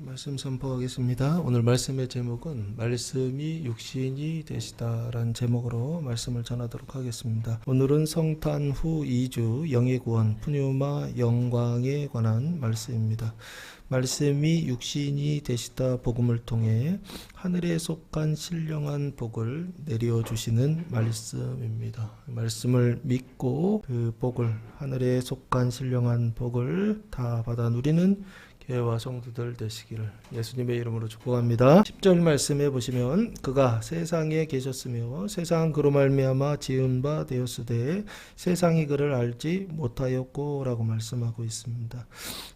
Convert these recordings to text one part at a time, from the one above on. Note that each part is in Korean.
말씀 선포하겠습니다. 오늘 말씀의 제목은 말씀이 육신이 되시다라는 제목으로 말씀을 전하도록 하겠습니다. 오늘은 성탄 후 2주 영의 구원 푸뉴마 영광에 관한 말씀입니다. 말씀이 육신이 되시다 복음을 통해 하늘에 속한 신령한 복을 내려주시는 말씀입니다. 말씀을 믿고 그 복을, 하늘에 속한 신령한 복을 다 받아 누리는 교회와 성도들 되시기를 예수님의 이름으로 축복합니다. 10절 말씀해 보시면 그가 세상에 계셨으며 세상은 그로 말미암아 지은 바 되었으되 세상이 그를 알지 못하였고 라고 말씀하고 있습니다.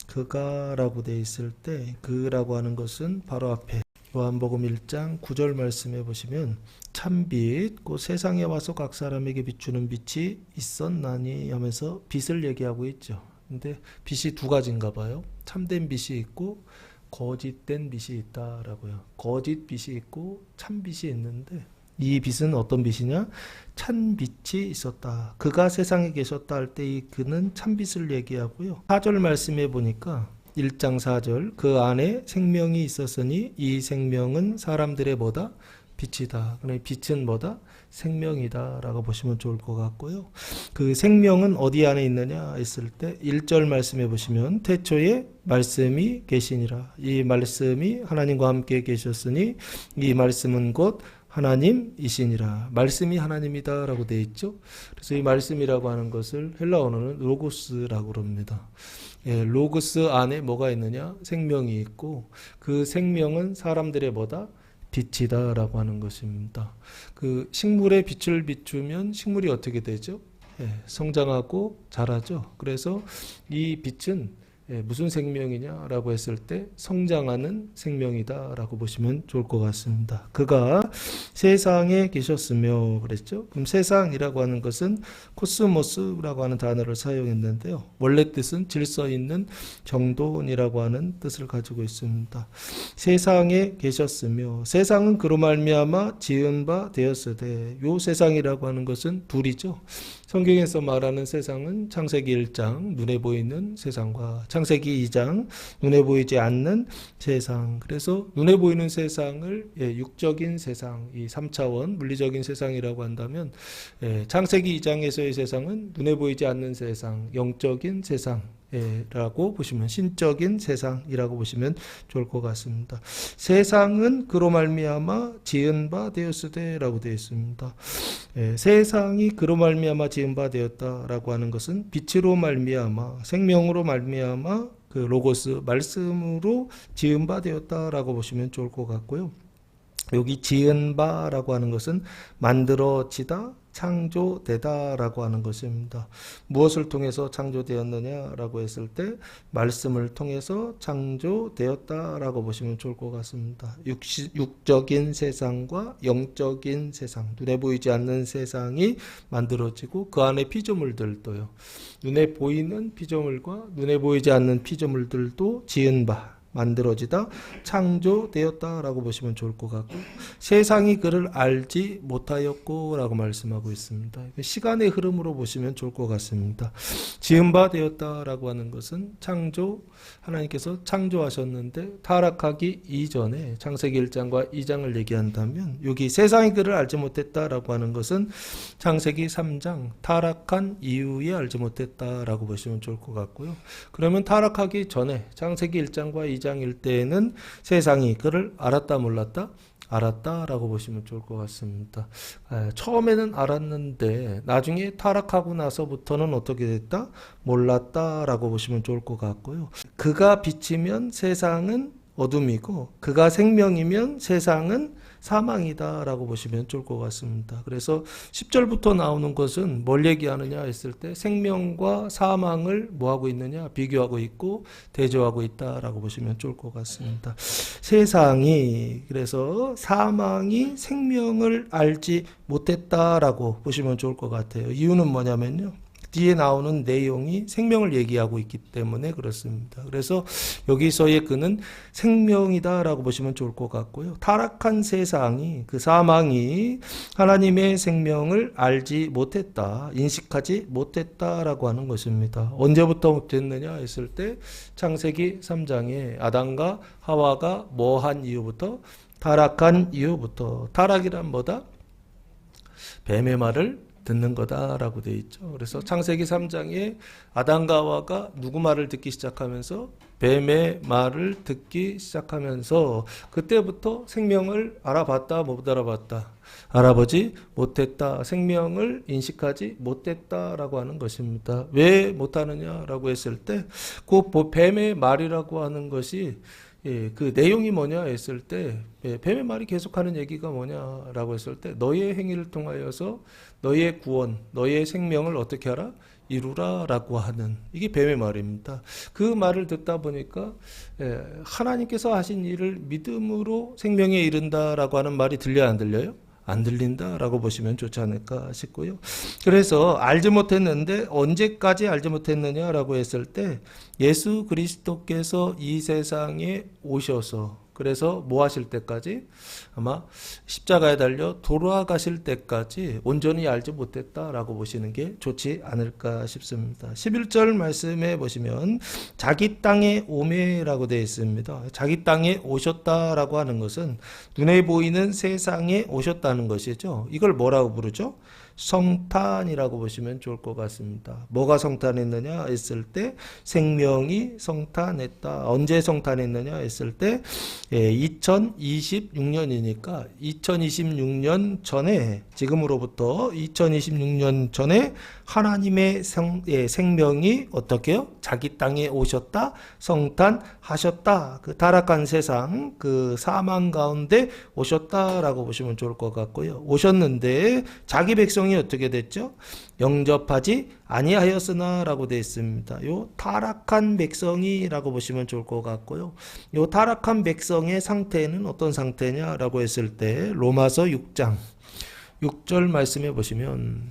그가 라고 되어 있을 때 그라고 하는 것은 바로 앞에 요한복음 1장 9절 말씀해 보시면 참빛 곧 세상에 와서 각 사람에게 비추는 빛이 있었나니 하면서 빛을 얘기하고 있죠. 근데 빛이 두 가지인가 봐요. 참된 빛이 있고 거짓된 빛이 있다라고요. 거짓 빛이 있고 참 빛이 있는데 이 빛은 어떤 빛이냐? 찬 빛이 있었다. 그가 세상에 계셨다 할 때 이 그는 참 빛을 얘기하고요. 4절 말씀해 보니까 1장 4절 그 안에 생명이 있었으니 이 생명은 사람들의 뭐다? 빛이다. 그러니 빛은 뭐다? 생명이다 라고 보시면 좋을 것 같고요. 그 생명은 어디 안에 있느냐 했을 때 1절 말씀해 보시면 태초에 말씀이 계시니라. 이 말씀이 하나님과 함께 계셨으니 이 말씀은 곧 하나님이시니라. 말씀이 하나님이다 라고 되어 있죠. 그래서 이 말씀이라고 하는 것을 헬라어로는 로고스라고 그럽니다. 로고스 안에 뭐가 있느냐? 생명이 있고 그 생명은 사람들의 뭐다? 빛이다 라고 하는 것입니다. 그 식물에 빛을 비추면 식물이 어떻게 되죠? 성장하고 자라죠. 그래서 이 빛은 무슨 생명이냐라고 했을 때 성장하는 생명이다라고 보시면 좋을 것 같습니다. 그가 세상에 계셨으며 그랬죠. 그럼 세상이라고 하는 것은 코스모스라고 하는 단어를 사용했는데요. 원래 뜻은 질서 있는 정돈이라고 하는 뜻을 가지고 있습니다. 세상에 계셨으며 세상은 그로 말미암아 지은 바 되었으되 요 세상이라고 하는 것은 둘이죠. 성경에서 말하는 세상은 창세기 1장 눈에 보이는 세상과 창세기 2장 눈에 보이지 않는 세상. 그래서 눈에 보이는 세상을 육적인 세상, 이 3차원 물리적인 세상이라고 한다면 창세기 2장에서의 세상은 눈에 보이지 않는 세상, 영적인 세상 라고 보시면 신적인 세상이라고 보시면 좋을 것 같습니다. 세상은 그로 말미암아 지은 바 되었으되 라고 되어 있습니다. 세상이 그로 말미암아 지은 바 되었다라고 하는 것은 빛으로 말미암아 생명으로 말미암아 그 로고스 말씀으로 지은 바 되었다라고 보시면 좋을 것 같고요. 여기 지은 바라고 하는 것은 만들어지다, 창조되다라고 하는 것입니다. 무엇을 통해서 창조되었느냐라고 했을 때 말씀을 통해서 창조되었다라고 보시면 좋을 것 같습니다. 육적인 세상과 영적인 세상, 눈에 보이지 않는 세상이 만들어지고 그 안에 피조물들도요. 눈에 보이는 피조물과 눈에 보이지 않는 피조물들도 지은 바 만들어지다 창조되었다라고 보시면 좋을 것 같고 세상이 그를 알지 못하였고 라고 말씀하고 있습니다. 시간의 흐름으로 보시면 좋을 것 같습니다. 지은 바 되었다라고 하는 것은 창조, 하나님께서 창조하셨는데 타락하기 이전에 창세기 1장과 2장을 얘기한다면 여기 세상이 그를 알지 못했다라고 하는 것은 창세기 3장 타락한 이후에 알지 못했다라고 보시면 좋을 것 같고요. 그러면 타락하기 전에 창세기 1장과 2장일 때에는 세상이 그를 알았다 몰랐다? 알았다라고 보시면 좋을 것 같습니다. 처음에는 알았는데 나중에 타락하고 나서부터는 어떻게 됐다? 몰랐다라고 보시면 좋을 것 같고요. 그가 빛이면 세상은 어둠이고 그가 생명이면 세상은 사망이다라고 보시면 좋을 것 같습니다. 그래서 10절부터 나오는 것은 뭘 얘기하느냐 했을 때 생명과 사망을 뭐하고 있느냐 비교하고 있고 대조하고 있다라고 보시면 좋을 것 같습니다. 세상이 그래서 사망이 생명을 알지 못했다라고 보시면 좋을 것 같아요. 이유는 뭐냐면요. 뒤에 나오는 내용이 생명을 얘기하고 있기 때문에 그렇습니다. 그래서 여기서의 그는 생명이다라고 보시면 좋을 것 같고요. 타락한 세상이, 그 사망이 하나님의 생명을 알지 못했다, 인식하지 못했다라고 하는 것입니다. 언제부터 못했느냐 했을 때 창세기 3장에 아담과 하와가 뭐한 이후부터? 타락한 이후부터. 타락이란 뭐다? 뱀의 말을 듣는 거다라고 되어 있죠. 그래서 창세기 3장에 아담과 하와가 누구 말을 듣기 시작하면서? 뱀의 말을 듣기 시작하면서 그때부터 생명을 알아봤다, 못 알아봤다? 알아보지 못했다, 생명을 인식하지 못했다라고 하는 것입니다. 왜 못하느냐라고 했을 때 그 뱀의 말이라고 하는 것이 그 내용이 뭐냐 했을 때 뱀의 말이 계속하는 얘기가 뭐냐라고 했을 때 너의 행위를 통하여서 너의 구원, 너의 생명을 어떻게 하라? 이루라라고 하는, 이게 뱀의 말입니다. 그 말을 듣다 보니까 하나님께서 하신 일을 믿음으로 생명에 이른다라고 하는 말이 들려요, 안 들려요? 안 들린다라고 보시면 좋지 않을까 싶고요. 그래서 알지 못했는데 언제까지 알지 못했느냐라고 했을 때 예수 그리스도께서 이 세상에 오셔서, 그래서 뭐 하실 때까지? 아마 십자가에 달려 돌아가실 때까지 온전히 알지 못했다라고 보시는 게 좋지 않을까 싶습니다. 11절 말씀에 보시면 자기 땅에 오매라고 되어 있습니다. 자기 땅에 오셨다라고 하는 것은 눈에 보이는 세상에 오셨다는 것이죠. 이걸 뭐라고 부르죠? 성탄이라고 보시면 좋을 것 같습니다. 뭐가 성탄했느냐 했을 때 생명이 성탄했다. 언제 성탄했느냐 했을 때 2026년이니까 2026년 전에, 지금으로부터 2026년 전에 하나님의 생명이 어떻게요? 자기 땅에 오셨다, 성탄하셨다. 그 타락한 세상, 그 사망 가운데 오셨다라고 보시면 좋을 것 같고요. 오셨는데 자기 백성이 어떻게 됐죠? 영접하지 아니하였으나라고 되어 있습니다. 요 타락한 백성이라고 보시면 좋을 것 같고요. 요 타락한 백성의 상태는 어떤 상태냐라고 했을 때 로마서 6장 6절 말씀해 보시면,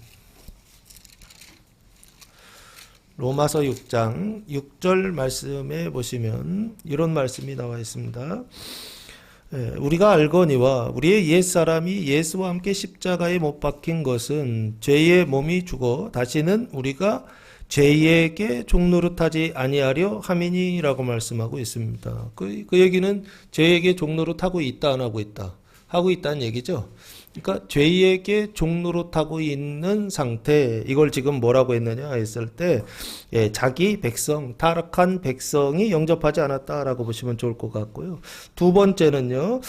로마서 6장 6절 말씀에 보시면 이런 말씀이 나와 있습니다. 우리가 알거니와 우리의 옛사람이 예수와 함께 십자가에 못 박힌 것은 죄의 몸이 죽어 다시는 우리가 죄에게 종노릇하지 아니하려 함이니라고 말씀하고 있습니다. 그 얘기는 죄에게 종노릇하고 있다, 안 하고 있다? 하고 있다는 얘기죠. 그러니까 죄에게 종노릇하고 있는 상태, 이걸 지금 뭐라고 했느냐 했을 때 자기 백성, 타락한 백성이 영접하지 않았다라고 보시면 좋을 것 같고요. 두 번째는요,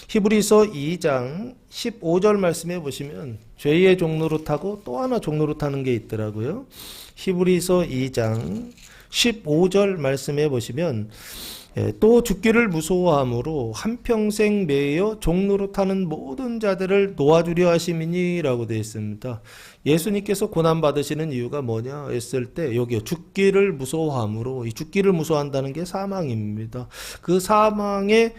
히브리서 2장 15절 말씀해 보시면 죄의 종노릇하고 또 하나 종노릇하는 게 있더라고요. 히브리서 2장 15절 말씀해 보시면 또 죽기를 무서워함으로 한평생 매여 종노릇하는 모든 자들을 놓아주려 하심이니라고 되어 있습니다. 예수님께서 고난받으시는 이유가 뭐냐 했을 때 여기요, 죽기를 무서워함으로, 이 죽기를 무서워한다는 게 사망입니다. 그 사망을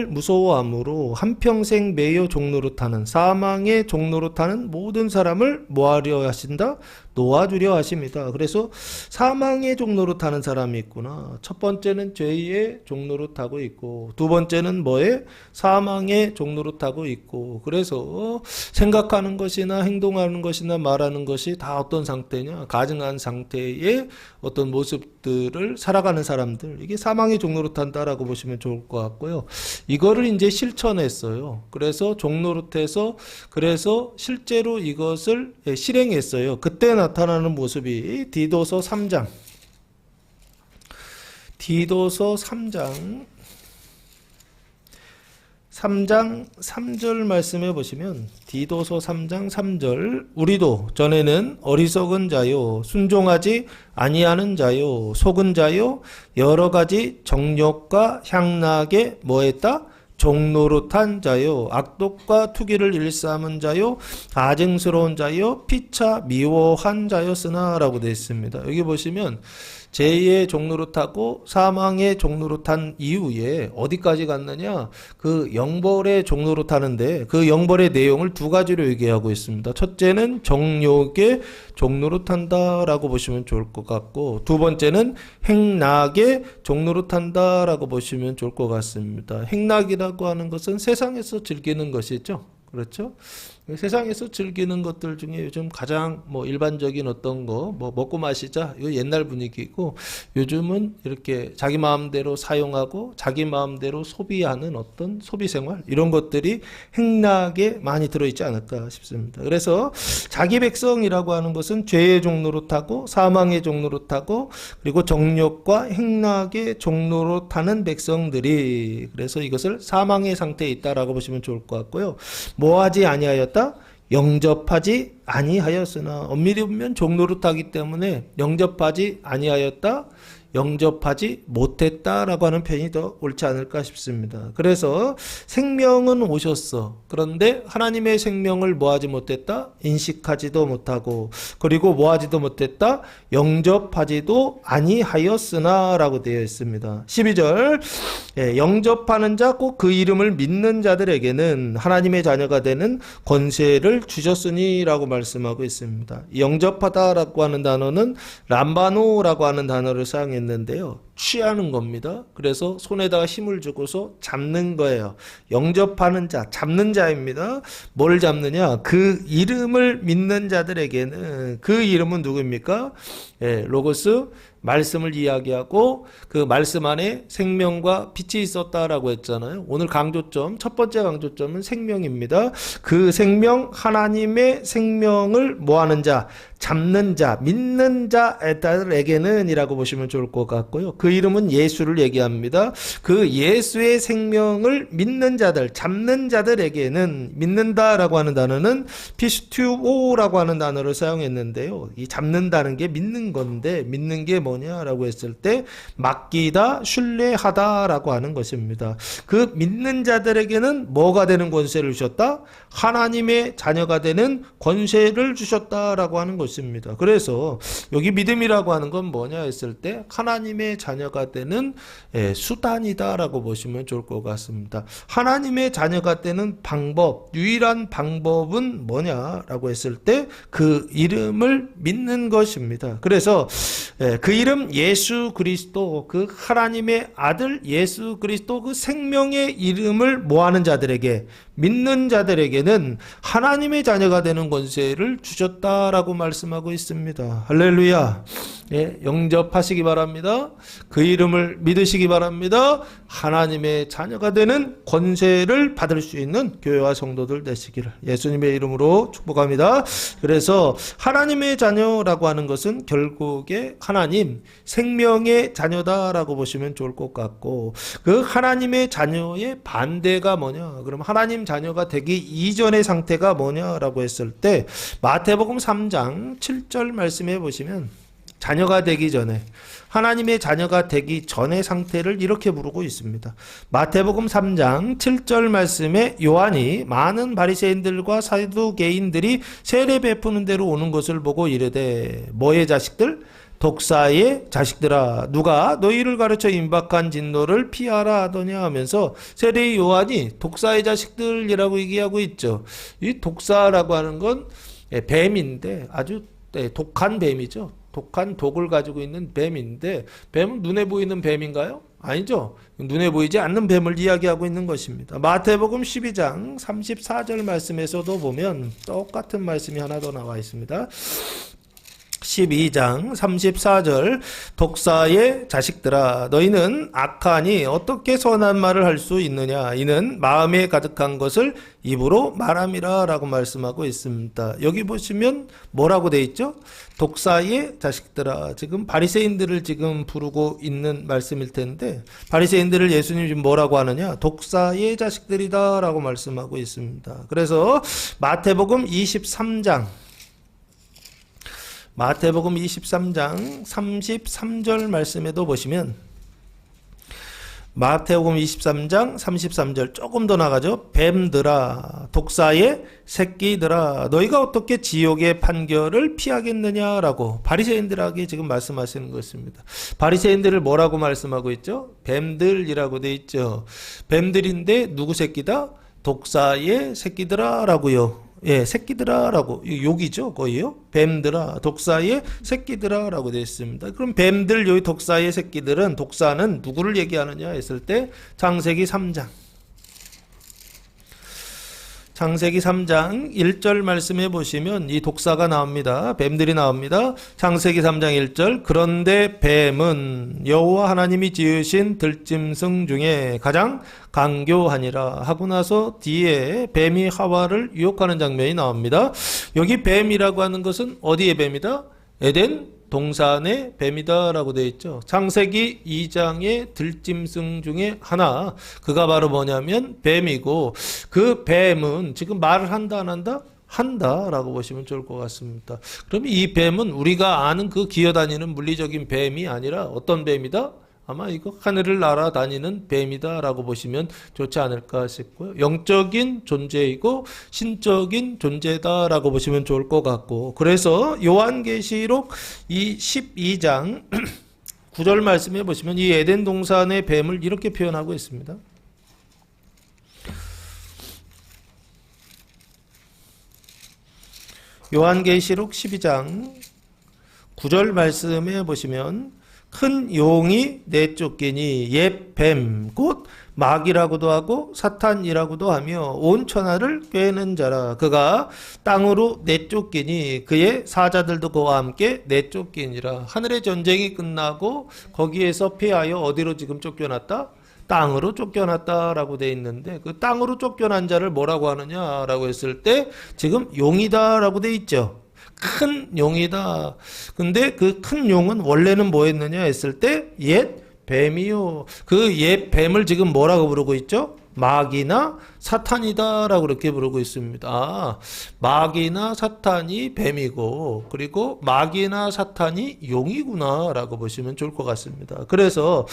무서워함으로 한평생 매여 종노릇하는, 사망에 종노릇하는 모든 사람을 뭐하려 하신다? 놓아주려 하십니다. 그래서 사망의 종노릇하는 사람이 있구나. 첫 번째는 죄의 종노릇하고 있고, 두 번째는 뭐에? 사망의 종노릇하고 있고, 그래서 생각하는 것이나 행동하는 것이나 말하는 것이 다 어떤 상태냐? 가증한 상태의 어떤 모습들을 살아가는 사람들, 이게 사망의 종노릇한다라고 보시면 좋을 것 같고요. 이거를 이제 실천했어요. 그래서 종노릇해서, 그래서 실제로 이것을 실행했어요. 그때 나타나는 모습이 디도서 3장 3절 말씀해 보시면, 디도서 3장 3절, 우리도 전에는 어리석은 자요 순종하지 아니하는 자요 속은 자요 여러 가지 정욕과 향락에 뭐했다? 종노릇한 자요 악독과 투기를 일삼은 자요 가증스러운 자요 피차 미워한 자였으나 라고 되어 있습니다. 여기 보시면 죄의 종로로 타고 사망의 종로로 탄 이후에 어디까지 갔느냐? 그 영벌의 종로로 타는데 그 영벌의 내용을 두 가지로 얘기하고 있습니다. 첫째는 정욕의 종로로 탄다라고 보시면 좋을 것 같고, 두 번째는 행락의 종로로 탄다라고 보시면 좋을 것 같습니다. 행락이라고 하는 것은 세상에서 즐기는 것이죠. 그렇죠? 세상에서 즐기는 것들 중에 요즘 가장 일반적인 어떤 거 먹고 마시자, 이거 옛날 분위기고, 요즘은 이렇게 자기 마음대로 사용하고 자기 마음대로 소비하는 어떤 소비 생활, 이런 것들이 행락에 많이 들어있지 않을까 싶습니다. 그래서 자기 백성이라고 하는 것은 죄의 종로로 타고 사망의 종로로 타고 그리고 정욕과 행락의 종로로 타는 백성들이, 그래서 이것을 사망의 상태에 있다라고 보시면 좋을 것 같고요. 뭐하지 아니하였다? 영접하지 아니하였으나, 엄밀히 보면 종로로 타기 때문에 영접하지 아니하였다, 영접하지 못했다라고 하는 표현이 더 옳지 않을까 싶습니다. 그래서 생명은 오셨어. 그런데 하나님의 생명을 뭐하지 못했다? 인식하지도 못하고, 그리고 뭐하지도 못했다? 영접하지도 아니하였으나 라고 되어 있습니다. 12절, 영접하는 자 꼭 그 이름을 믿는 자들에게는 하나님의 자녀가 되는 권세를 주셨으니 라고 말씀하고 있습니다. 영접하다라고 하는 단어는 람바노라고 하는 단어를 사용했는데요, 취하는 겁니다. 그래서 손에다가 힘을 주고서 잡는 거예요. 영접하는 자, 잡는 자입니다. 뭘 잡느냐? 그 이름을 믿는 자들에게는, 그 이름은 누구입니까? 로고스, 말씀을 이야기하고 그 말씀 안에 생명과 빛이 있었다라고 했잖아요. 오늘 강조점, 첫 번째 강조점은 생명입니다. 그 생명, 하나님의 생명을 뭐하는 자, 잡는 자, 믿는 자들에게는 이라고 보시면 좋을 것 같고요. 그 이름은 예수를 얘기합니다. 그 예수의 생명을 믿는 자들, 잡는 자들에게는, 믿는다라고 하는 단어는 피스튜오라고 하는 단어를 사용했는데요, 이 잡는다는 게 믿는 건데, 믿는 게 뭐냐라고 했을 때 맡기다, 신뢰하다라고 하는 것입니다. 그 믿는 자들에게는 뭐가 되는 권세를 주셨다? 하나님의 자녀가 되는 권세를 주셨다라고 하는 것입니다. 그래서 여기 믿음이라고 하는 건 뭐냐 했을 때 하나님의 자녀가 되는 수단이다라고 보시면 좋을 것 같습니다. 하나님의 자녀가 되는 방법, 유일한 방법은 뭐냐라고 했을 때 그 이름을 믿는 것입니다. 그래서 그 이름 예수 그리스도, 그 하나님의 아들 예수 그리스도, 그 생명의 이름을 뭐하는 자들에게, 믿는 자들에게는 하나님의 자녀가 되는 권세를 주셨다라고 말씀하고 있습니다. 할렐루야. 영접하시기 바랍니다. 그 이름을 믿으시기 바랍니다. 하나님의 자녀가 되는 권세를 받을 수 있는 교회와 성도들 되시기를 예수님의 이름으로 축복합니다. 그래서 하나님의 자녀라고 하는 것은 결국에 하나님 생명의 자녀다라고 보시면 좋을 것 같고, 그 하나님의 자녀의 반대가 뭐냐? 그럼 하나님 자녀가 되기 이전의 상태가 뭐냐라고 했을 때 마태복음 3장 7절 말씀해 보시면, 자녀가 되기 전에, 하나님의 자녀가 되기 전의 상태를 이렇게 부르고 있습니다. 마태복음 3장 7절 말씀에 요한이 많은 바리새인들과 사두개인들이 세례 베푸는 대로 오는 것을 보고 이르되, 뭐의 자식들? 독사의 자식들아, 누가 너희를 가르쳐 임박한 진노를 피하라 하더냐 하면서 세례 요한이 독사의 자식들이라고 얘기하고 있죠. 이 독사라고 하는 건 뱀인데 아주 독한 뱀이죠. 독한 독을 가지고 있는 뱀인데, 뱀은 눈에 보이는 뱀인가요? 아니죠. 눈에 보이지 않는 뱀을 이야기하고 있는 것입니다. 마태복음 12장 34절 말씀에서도 보면 똑같은 말씀이 하나 더 나와 있습니다. 12장 34절, 독사의 자식들아, 너희는 악하니 어떻게 선한 말을 할 수 있느냐? 이는 마음에 가득한 것을 입으로 말함이라 라고 말씀하고 있습니다. 여기 보시면 뭐라고 돼 있죠? 독사의 자식들아. 지금 바리새인들을 지금 부르고 있는 말씀일 텐데, 바리새인들을 예수님이 지금 뭐라고 하느냐? 독사의 자식들이다 라고 말씀하고 있습니다. 그래서 마태복음 23장 33장 33절 말씀에도 보시면, 마태복음 23장 33절 조금 더 나가죠. 뱀들아 독사의 새끼들아 너희가 어떻게 지옥의 판결을 피하겠느냐라고 바리새인들에게 지금 말씀하시는 것입니다. 바리새인들을 뭐라고 말씀하고 있죠? 뱀들이라고 돼 있죠. 뱀들인데 누구 새끼다? 독사의 새끼들아라고요. 예, 새끼들아라고 욕이죠, 거의요. 뱀들아, 독사의 새끼들아라고 되어 있습니다. 그럼 뱀들 여기 독사의 새끼들은 독사는 누구를 얘기하느냐 했을 때 창세기 3장. 창세기 3장 1절 말씀해 보시면 이 독사가 나옵니다. 뱀들이 나옵니다. 창세기 3장 1절 그런데 뱀은 여호와 하나님이 지으신 들짐승 중에 가장 강교하니라 하고 나서 뒤에 뱀이 하와를 유혹하는 장면이 나옵니다. 여기 뱀이라고 하는 것은 어디의 뱀이다? 에덴 동산의 뱀이다 라고 되어 있죠. 창세기 2장의 들짐승 중에 하나, 그가 바로 뭐냐면 뱀이고, 그 뱀은 지금 말을 한다 안 한다? 한다 라고 보시면 좋을 것 같습니다. 그럼 이 뱀은 우리가 아는 그 기어다니는 물리적인 뱀이 아니라 어떤 뱀이다? 아마 이거 하늘을 날아다니는 뱀이다 라고 보시면 좋지 않을까 싶고요. 영적인 존재이고 신적인 존재다 라고 보시면 좋을 것 같고, 그래서 요한계시록 이 12장 9절 말씀해 보시면 이 에덴 동산의 뱀을 이렇게 표현하고 있습니다. 요한계시록 12장 9절 말씀해 보시면 큰 용이 내쫓기니 옛 뱀 곧 마귀라고도 하고 사탄이라고도 하며 온 천하를 꿰는 자라. 그가 땅으로 내쫓기니 그의 사자들도 그와 함께 내쫓기니라. 하늘의 전쟁이 끝나고 거기에서 피하여 어디로 지금 쫓겨났다? 땅으로 쫓겨났다라고 되어 있는데, 그 땅으로 쫓겨난 자를 뭐라고 하느냐라고 했을 때 지금 용이다라고 되어 있죠. 큰 용이다. 근데 그 큰 용은 원래는 뭐였느냐 했을 때 옛 뱀이요. 그 옛 뱀을 지금 뭐라고 부르고 있죠? 마귀나 사탄이다라고 그렇게 부르고 있습니다. 아, 마귀나 사탄이 뱀이고, 그리고 마귀나 사탄이 용이구나라고 보시면 좋을 것 같습니다. 그래서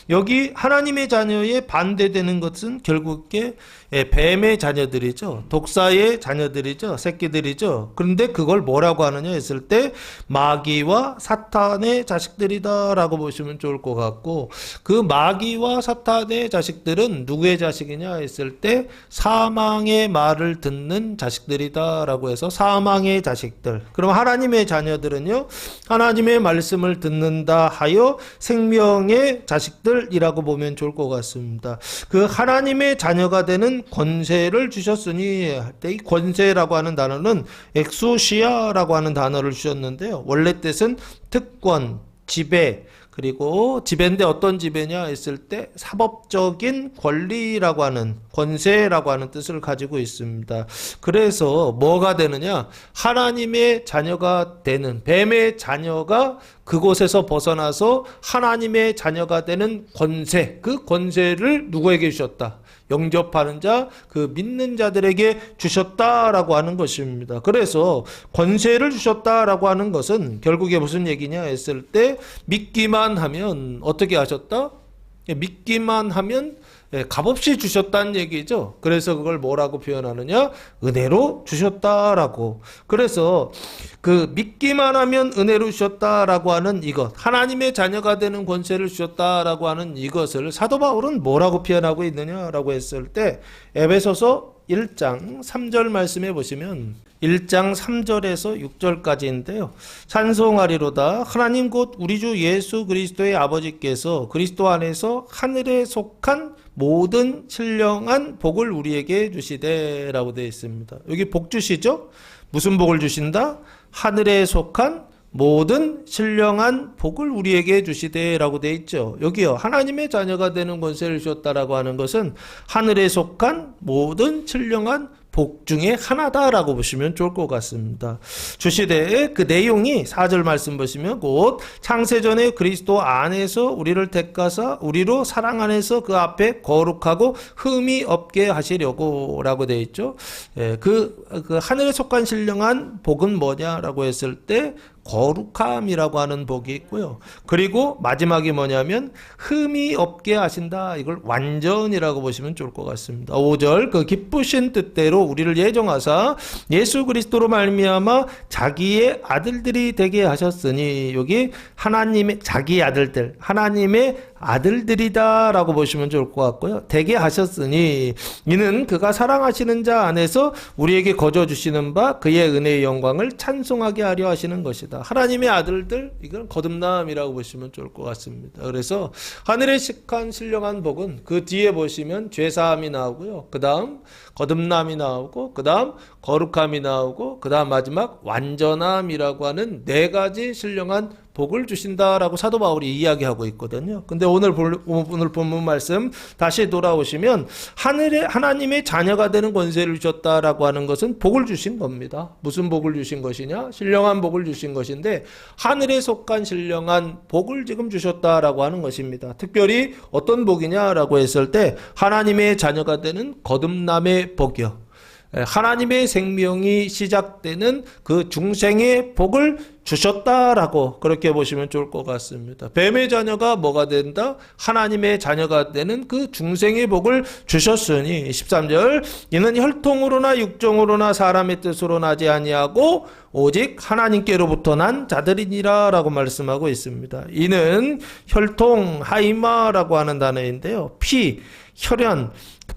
여기 하나님의 자녀에 반대되는 것은 결국에 뱀의 자녀들이죠. 독사의 자녀들이죠. 새끼들이죠. 그런데 그걸 뭐라고 하느냐 했을 때 마귀와 사탄의 자식들이다라고 보시면 좋을 것 같고, 그 마귀와 사탄의 자식들은 누구의 자식이냐 했을 때 사망의 말을 듣는 자식들이다라고 해서 사망의 자식들. 그럼 하나님의 자녀들은요, 하나님의 말씀을 듣는다 하여 생명의 자식들이라고 보면 좋을 것 같습니다. 그 하나님의 자녀가 되는 권세를 주셨으니 할 때 이 권세라고 하는 단어는 엑소시아라고 하는 단어를 주셨는데요, 원래 뜻은 특권, 지배, 그리고 지배인데 어떤 지배냐 했을 때 사법적인 권리라고 하는, 권세라고 하는 뜻을 가지고 있습니다. 그래서 뭐가 되느냐, 하나님의 자녀가 되는, 뱀의 자녀가 그곳에서 벗어나서 하나님의 자녀가 되는 권세, 그 권세를 누구에게 주셨다? 영접하는 자, 그 믿는 자들에게 주셨다라고 하는 것입니다. 그래서 권세를 주셨다라고 하는 것은 결국에 무슨 얘기냐 했을 때 믿기만 하면 어떻게 하셨다? 믿기만 하면 값없이 주셨다는 얘기죠. 그래서 그걸 뭐라고 표현하느냐? 은혜로 주셨다라고. 그래서 그 믿기만 하면 은혜로 주셨다라고 하는 이것, 하나님의 자녀가 되는 권세를 주셨다라고 하는 이것을 사도 바울은 뭐라고 표현하고 있느냐라고 했을 때 에베소서 1장 3절 말씀해 보시면 1장 3절에서 6절까지인데요. 찬송하리로다 하나님 곧 우리 주 예수 그리스도의 아버지께서 그리스도 안에서 하늘에 속한 모든 신령한 복을 우리에게 주시되 라고 되어 있습니다. 여기 복 주시죠? 무슨 복을 주신다? 하늘에 속한 모든 신령한 복을 우리에게 주시되 라고 되어 있죠. 여기요, 하나님의 자녀가 되는 권세를 주셨다라고 하는 것은 하늘에 속한 모든 신령한 복 중에 하나다라고 보시면 좋을 것 같습니다. 주시되 그 내용이 4절 말씀 보시면 곧 창세전에 그리스도 안에서 우리를 택하사 우리로 사랑 안에서 그 앞에 거룩하고 흠이 없게 하시려고 라고 되어 있죠. 그 하늘에 속한 신령한 복은 뭐냐라고 했을 때 거룩함이라고 하는 복이 있고요. 그리고 마지막이 뭐냐면 흠이 없게 하신다. 이걸 완전이라고 보시면 좋을 것 같습니다. 5절 그 기쁘신 뜻대로 우리를 예정하사 예수 그리스도로 말미암아 자기의 아들들이 되게 하셨으니 여기 하나님의 자기 아들들 하나님의 아들들이다 라고 보시면 좋을 것 같고요. 되게 하셨으니 이는 그가 사랑하시는 자 안에서 우리에게 거저 주시는 바 그의 은혜의 영광을 찬송하게 하려 하시는 것이다. 하나님의 아들들 이건 거듭남이라고 보시면 좋을 것 같습니다. 그래서 하늘에 식한 신령한 복은 그 뒤에 보시면 죄사함이 나오고요. 그 다음 거듭남이 나오고 그 다음 거룩함이 나오고 그 다음 마지막 완전함이라고 하는 4가지 신령한 복을 주신다라고 사도 바울이 이야기하고 있거든요. 근데 오늘 본문 말씀 다시 돌아오시면 하늘에 하나님의 자녀가 되는 권세를 주셨다라고 하는 것은 복을 주신 겁니다. 무슨 복을 주신 것이냐? 신령한 복을 주신 것인데 하늘에 속한 신령한 복을 지금 주셨다라고 하는 것입니다. 특별히 어떤 복이냐라고 했을 때 하나님의 자녀가 되는 거듭남의 복이요. 하나님의 생명이 시작되는 그 중생의 복을 주셨다라고 그렇게 보시면 좋을 것 같습니다. 뱀의 자녀가 뭐가 된다? 하나님의 자녀가 되는 그 중생의 복을 주셨으니 13절 이는 혈통으로나 육정으로나 사람의 뜻으로 나지 아니하고 오직 하나님께로부터 난 자들이니라 라고 말씀하고 있습니다. 이는 혈통 하이마라고 하는 단어인데요. 피, 혈연,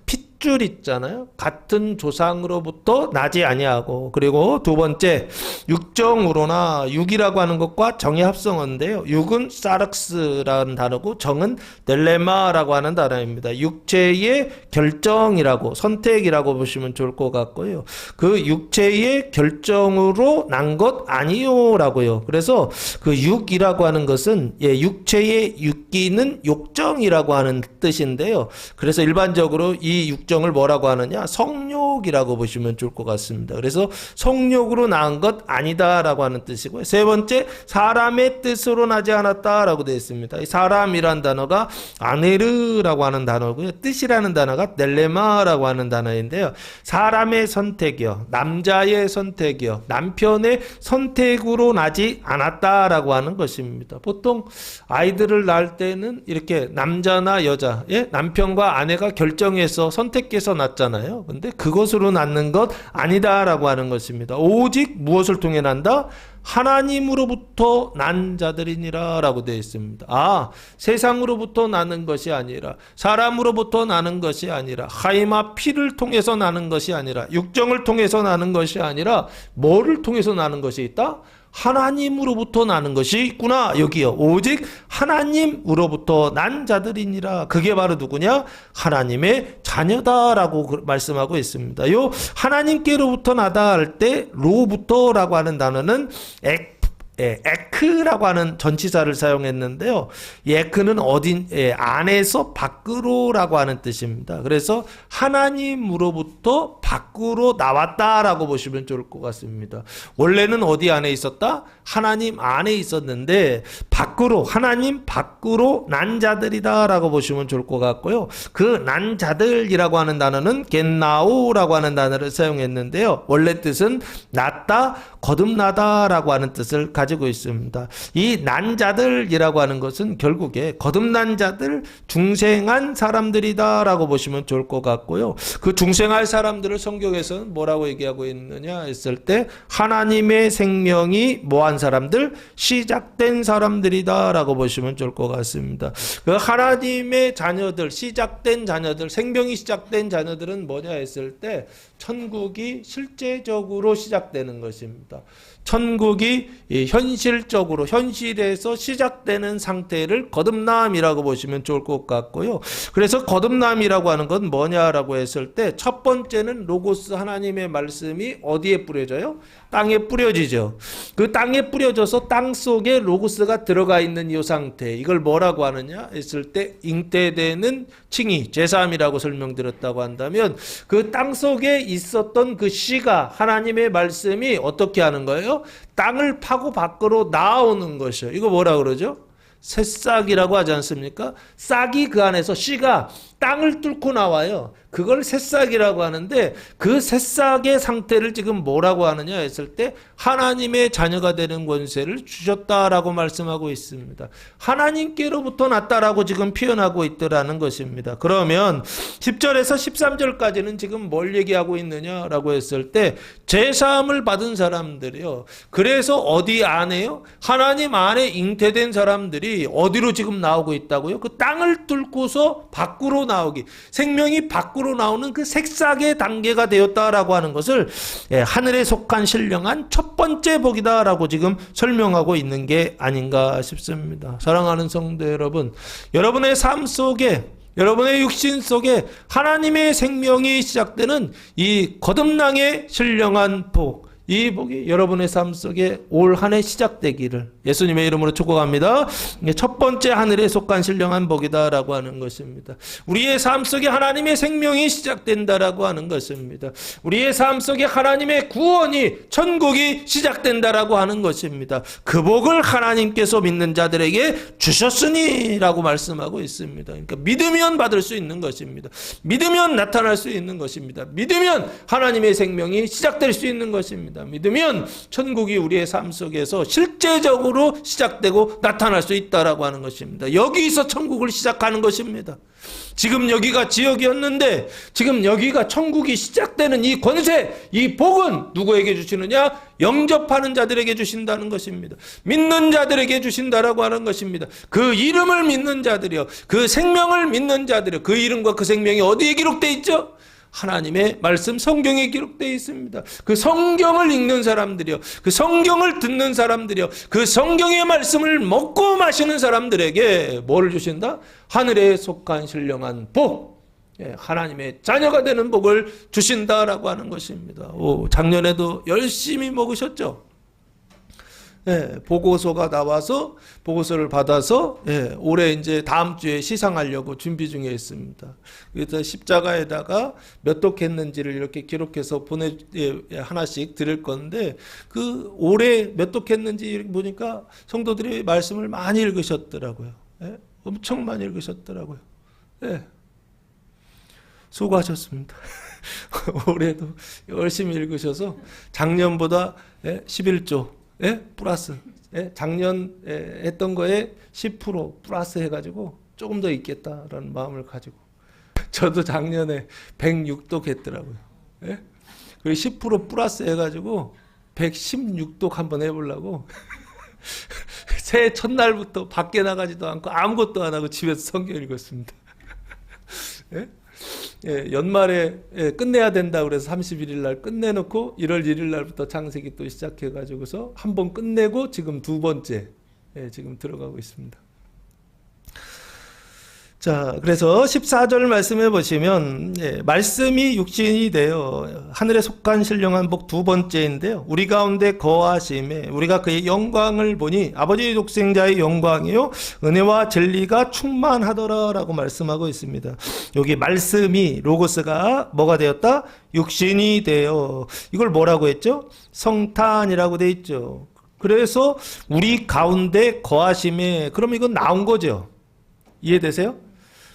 핏줄 있잖아요. 같은 조상으로부터 나지 아니하고 그리고 두 번째 육정으로나 육이라고 하는 것과 정의 합성어인데요. 육은 사르스라는 단어고 정은 넬레마라고 하는 단어입니다. 육체의 결정이라고 선택이라고 보시면 좋을 것 같고요. 그 육체의 결정으로 난 것 아니요라고요. 그래서 그 육이라고 하는 것은 육체의 육기는 욕정이라고 하는 뜻인데요. 그래서 일반적으로 이 육정을 뭐라고 하느냐? 성욕이라고 보시면 좋을 것 같습니다. 그래서 성욕으로 낳은 것 아니다라고 하는 뜻이고요. 세 번째, 사람의 뜻으로 나지 않았다라고 되어 있습니다. 이 사람이란 단어가 아네르라고 하는 단어고요. 뜻이라는 단어가 넬레마라고 하는 단어인데요. 사람의 선택이요, 남자의 선택이요, 남편의 선택으로 나지 않았다라고 하는 것입니다. 보통 아이들을 낳을 때는 이렇게 남자나 여자, 남편과 아내가 결정해서 선택해서 낳잖아요. 근데 그것으로 낳는 것 아니다라고 하는 것입니다. 오직 무엇을 통해 난다? 하나님으로부터 난 자들이니라 라고 되어 있습니다. 세상으로부터 나는 것이 아니라 사람으로부터 나는 것이 아니라 하이마 피를 통해서 나는 것이 아니라 육정을 통해서 나는 것이 아니라 뭐를 통해서 나는 것이 있다? 하나님으로부터 나는 것이 있구나. 여기요. 오직 하나님으로부터 난 자들이니라. 그게 바로 누구냐? 하나님의 자녀다라고 말씀하고 있습니다. 요 하나님께로부터 나다 할 때 로부터라고 하는 단어는 에크라고 하는 전치사를 사용했는데요. 에크는 안에서 밖으로라고 하는 뜻입니다. 그래서 하나님으로부터 밖으로 나왔다라고 보시면 좋을 것 같습니다. 원래는 어디 안에 있었다? 하나님 안에 있었는데 밖으로 하나님 밖으로 난 자들이다라고 보시면 좋을 것 같고요. 그 난 자들이라고 하는 단어는 겟나오라고 하는 단어를 사용했는데요. 원래 뜻은 낫다, 거듭나다라고 하는 뜻을 가지고 있습니다. 이 난 자들이라고 하는 것은 결국에 거듭난 자들, 중생한 사람들이다라고 보시면 좋을 것 같고요. 그 중생할 사람들을 성경에서는 뭐라고 얘기하고 있느냐 했을 때 하나님의 생명이 뭐한 사람들? 시작된 사람들이다라고 보시면 좋을 것 같습니다. 그 하나님의 자녀들, 시작된 자녀들, 생명이 시작된 자녀들은 뭐냐 했을 때 천국이 실제적으로 시작되는 것입니다. 천국이 현실적으로 현실에서 시작되는 상태를 거듭남이라고 보시면 좋을 것 같고요. 그래서 거듭남이라고 하는 건 뭐냐라고 했을 때 첫 번째는 로고스 하나님의 말씀이 어디에 뿌려져요? 땅에 뿌려지죠. 그 땅에 뿌려져서 땅 속에 로고스가 들어가 있는 이 상태, 이걸 뭐라고 하느냐 했을 때 잉태되는 칭의, 제3이라고 설명드렸다고 한다면 그 땅 속에 있었던 그 씨가, 하나님의 말씀이 어떻게 하는 거예요? 땅을 파고 밖으로 나오는 것이요. 이거 뭐라 그러죠? 새싹이라고 하지 않습니까? 싹이 그 안에서, 씨가 땅을 뚫고 나와요. 그걸 새싹이라고 하는데, 그 새싹의 상태를 지금 뭐라고 하느냐 했을 때 하나님의 자녀가 되는 권세를 주셨다라고 말씀하고 있습니다. 하나님께로부터 났다라고 지금 표현하고 있더라는 것입니다. 그러면 10절에서 13절까지는 지금 뭘 얘기하고 있느냐라고 했을 때 제사함을 받은 사람들이요. 그래서 어디 안에요? 하나님 안에 잉태된 사람들이 어디로 지금 나오고 있다고요? 그 땅을 뚫고서 밖으로 나오기, 생명이 밖으로 나오는 그 색싹의 단계가 되었다라고 하는 것을 하늘에 속한 신령한 첫 번째 복이다라고 지금 설명하고 있는 게 아닌가 싶습니다. 사랑하는 성도 여러분, 여러분의 삶 속에, 여러분의 육신 속에 하나님의 생명이 시작되는 이 거듭남의 신령한 복, 이 복이 여러분의 삶 속에 올 한 해 시작되기를 예수님의 이름으로 축복합니다. 첫 번째 하늘에 속한 신령한 복이다라고 하는 것입니다. 우리의 삶 속에 하나님의 생명이 시작된다라고 하는 것입니다. 우리의 삶 속에 하나님의 구원이, 천국이 시작된다라고 하는 것입니다. 그 복을 하나님께서 믿는 자들에게 주셨으니라고 말씀하고 있습니다. 그러니까 믿으면 받을 수 있는 것입니다. 믿으면 나타날 수 있는 것입니다. 믿으면 하나님의 생명이 시작될 수 있는 것입니다. 믿으면 천국이 우리의 삶 속에서 실제적으로 시작되고 나타날 수 있다라고 하는 것입니다. 여기서 천국을 시작하는 것입니다. 지금 여기가 지역이었는데 지금 여기가 천국이 시작되는 이 권세, 이 복은 누구에게 주시느냐? 영접하는 자들에게 주신다는 것입니다. 믿는 자들에게 주신다라고 하는 것입니다. 그 이름을 믿는 자들이요, 그 생명을 믿는 자들이요, 그 이름과 그 생명이 어디에 기록되어 있죠? 하나님의 말씀 성경에 기록되어 있습니다. 그 성경을 읽는 사람들이요, 그 성경을 듣는 사람들이요, 그 성경의 말씀을 먹고 마시는 사람들에게 뭐를 주신다? 하늘에 속한 신령한 복, 하나님의 자녀가 되는 복을 주신다라고 하는 것입니다. 작년에도 열심히 먹으셨죠? 보고서가 나와서 보고서를 받아서 올해 이제 다음 주에 시상하려고 준비 중에 있습니다. 그래서 십자가에다가 몇 독했는지를 이렇게 기록해서 하나씩 드릴 건데, 그 올해 몇 독했는지 보니까 성도들이 말씀을 많이 읽으셨더라고요. 엄청 많이 읽으셨더라고요. 수고하셨습니다. 올해도 열심히 읽으셔서 작년보다 11조 플러스, 작년 했던 거에 10% 플러스 해가지고 조금 더 있겠다라는 마음을 가지고, 저도 작년에 106독 했더라고요. 그리고 10% 플러스 해가지고 116독 한번 해보려고 새해 첫날부터 밖에 나가지도 않고 아무것도 안 하고 집에서 성경 읽었습니다. 연말에 끝내야 된다 그래서 31일 날 끝내놓고 1월 1일 날부터 창세기 또 시작해가지고서 한 번 끝내고 지금 두 번째 지금 들어가고 있습니다. 자, 그래서 14절 말씀해 보시면 말씀이 육신이 되어 하늘에 속한 신령한 복 두 번째인데요, 우리 가운데 거하심에 우리가 그의 영광을 보니 아버지 독생자의 영광이요 은혜와 진리가 충만하더라라고 말씀하고 있습니다. 여기 말씀이, 로고스가 뭐가 되었다? 육신이 되어, 이걸 뭐라고 했죠? 성탄이라고 돼 있죠. 그래서 우리 가운데 거하심에, 그럼 이건 나온 거죠. 이해되세요?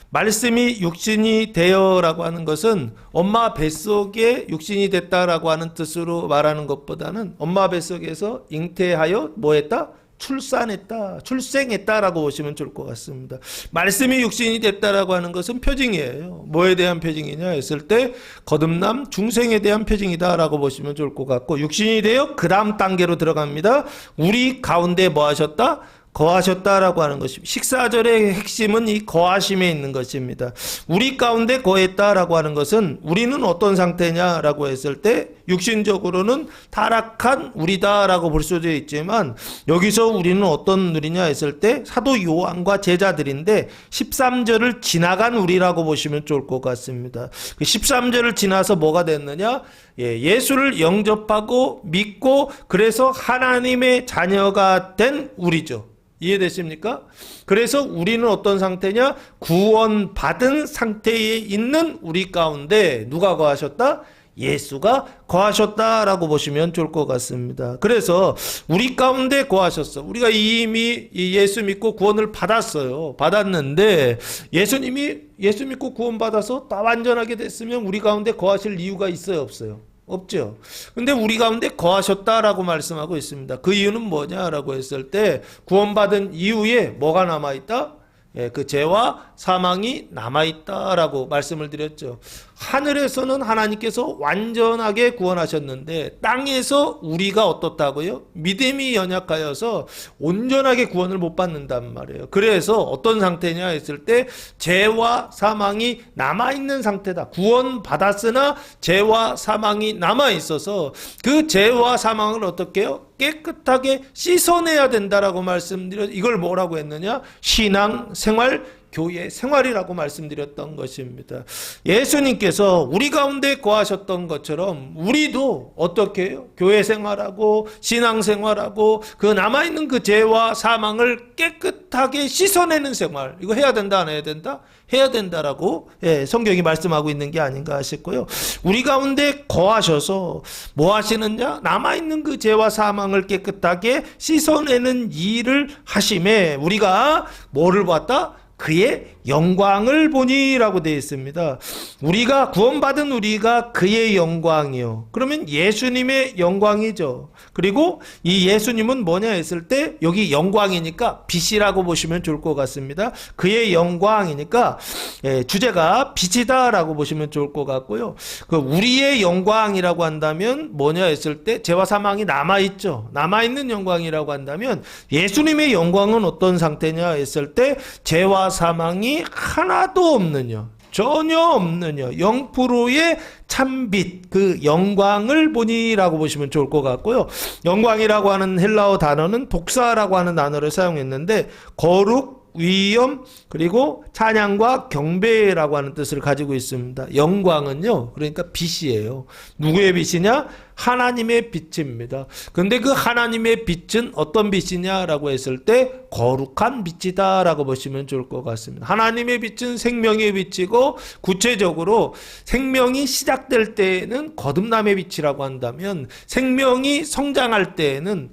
말씀이 육신이 되어라고 하는 것은 엄마 뱃속에 육신이 됐다라고 하는 뜻으로 말하는 것보다는 엄마 뱃속에서 잉태하여 뭐했다? 출산했다, 출생했다라고 보시면 좋을 것 같습니다. 말씀이 육신이 됐다라고 하는 것은 표징이에요. 뭐에 대한 표징이냐 했을 때 거듭남 중생에 대한 표징이다라고 보시면 좋을 것 같고, 육신이 되어 그 다음 단계로 들어갑니다. 우리 가운데 뭐 하셨다? 거하셨다라고 하는 것입니다. 식사절의 핵심은 이 거하심에 있는 것입니다. 우리 가운데 거했다라고 하는 것은 우리는 어떤 상태냐라고 했을 때 육신적으로는 타락한 우리다라고 볼 수도 있지만 여기서 우리는 어떤 우리냐 했을 때 사도 요한과 제자들인데 13절을 지나간 우리라고 보시면 좋을 것 같습니다. 그 13절을 지나서 뭐가 됐느냐? 예수를 영접하고 믿고 그래서 하나님의 자녀가 된 우리죠. 이해되십니까? 그래서 우리는 어떤 상태냐? 구원받은 상태에 있는 우리 가운데 누가 거하셨다? 예수가 거하셨다라고 보시면 좋을 것 같습니다. 그래서 우리 가운데 거하셨어. 우리가 이미 예수 믿고 구원을 받았어요. 받았는데 예수님이 예수 믿고 구원받아서 다 완전하게 됐으면 우리 가운데 거하실 이유가 있어요, 없어요? 없죠. 근데 우리 가운데 거하셨다라고 말씀하고 있습니다. 그 이유는 뭐냐라고 했을 때 구원받은 이후에 뭐가 남아있다? 그 죄와 사망이 남아있다라고 말씀을 드렸죠. 하늘에서는 하나님께서 완전하게 구원하셨는데 땅에서 우리가 어떻다고요? 믿음이 연약하여서 온전하게 구원을 못 받는단 말이에요. 그래서 어떤 상태냐 했을 때 죄와 사망이 남아있는 상태다. 구원 받았으나 죄와 사망이 남아있어서 그 죄와 사망을 어떻게 해요? 깨끗하게 씻어내야 된다라고 말씀드렸. 이걸 뭐라고 했느냐? 신앙 생활, 교회 생활이라고 말씀드렸던 것입니다. 예수님께서 우리 가운데 거하셨던 것처럼 우리도 어떻게 해요? 교회 생활하고 신앙 생활하고 그 남아있는 그 죄와 사망을 깨끗하게 씻어내는 생활, 이거 해야 된다 안 해야 된다? 해야 된다라고 성경이 말씀하고 있는 게 아닌가 싶고요. 우리 가운데 거하셔서 뭐 하시느냐? 남아있는 그 죄와 사망을 깨끗하게 씻어내는 일을 하심에 우리가 뭐를 봤다? 그의 영광을 보니라고 되어 있습니다. 우리가 구원받은 우리가 그의 영광이요. 그러면 예수님의 영광이죠. 그리고 이 예수님은 뭐냐 했을 때 여기 영광이니까 빛이라고 보시면 좋을 것 같습니다. 그의 영광이니까 주제가 빛이다라고 보시면 좋을 것 같고요. 그 우리의 영광이라고 한다면 뭐냐 했을 때 죄와 사망이 남아있죠. 남아있는 영광이라고 한다면 예수님의 영광은 어떤 상태냐 했을 때 죄와 사망이 하나도 없느냐, 전혀 없느냐, 0%의 참빛, 그 영광을 보니라고 보시면 좋을 것 같고요. 영광이라고 하는 헬라어 단어는 독사라고 하는 단어를 사용했는데 거룩, 위엄, 그리고 찬양과 경배라고 하는 뜻을 가지고 있습니다. 영광은요, 그러니까 빛이에요. 누구의 빛이냐? 하나님의 빛입니다. 근데 그 하나님의 빛은 어떤 빛이냐라고 했을 때 거룩한 빛이다 라고 보시면 좋을 것 같습니다. 하나님의 빛은 생명의 빛이고 구체적으로 생명이 시작될 때에는 거듭남의 빛이라고 한다면 생명이 성장할 때에는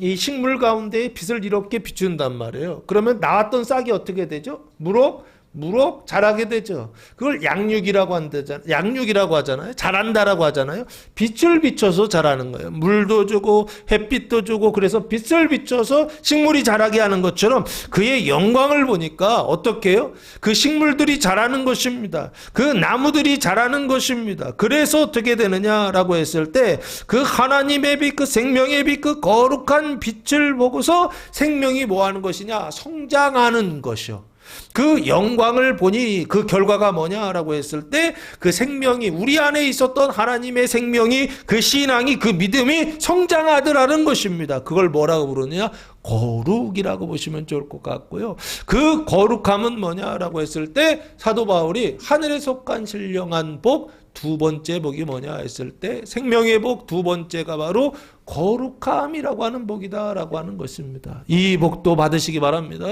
이 식물 가운데에 빛을 이렇게 비춘단 말이에요. 그러면 나왔던 싹이 어떻게 되죠? 무럭 자라게 되죠. 그걸 양육이라고 하잖아요. 자란다라고 하잖아요. 빛을 비춰서 자라는 거예요. 물도 주고 햇빛도 주고 그래서 빛을 비춰서 식물이 자라게 하는 것처럼 그의 영광을 보니까 어떻게 해요? 그 식물들이 자라는 것입니다. 그 나무들이 자라는 것입니다. 그래서 어떻게 되느냐라고 했을 때 그 하나님의 빛, 그 생명의 빛, 그 거룩한 빛을 보고서 생명이 뭐 하는 것이냐? 성장하는 것이요. 그 영광을 보니 그 결과가 뭐냐라고 했을 때 그 생명이 우리 안에 있었던 하나님의 생명이 그 신앙이 그 믿음이 성장하더라는 것입니다. 그걸 뭐라고 부르느냐? 거룩이라고 보시면 좋을 것 같고요. 그 거룩함은 뭐냐라고 했을 때 사도 바울이 하늘에 속한 신령한 복 두 번째 복이 뭐냐 했을 때 생명의 복 두 번째가 바로 거룩함이라고 하는 복이다라고 하는 것입니다. 이 복도 받으시기 바랍니다.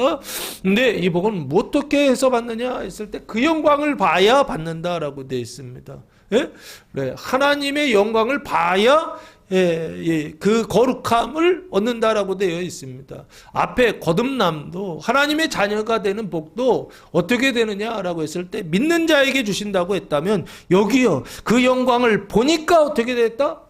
근데 이 복은 어떻게 해서 받느냐 했을 때 그 영광을 봐야 받는다라고 되어 있습니다. 예? 네, 하나님의 영광을 봐야 그 거룩함을 얻는다라고 되어 있습니다. 앞에 거듭남도 하나님의 자녀가 되는 복도 어떻게 되느냐라고 했을 때 믿는 자에게 주신다고 했다면 여기요 그 영광을 보니까 어떻게 됐다?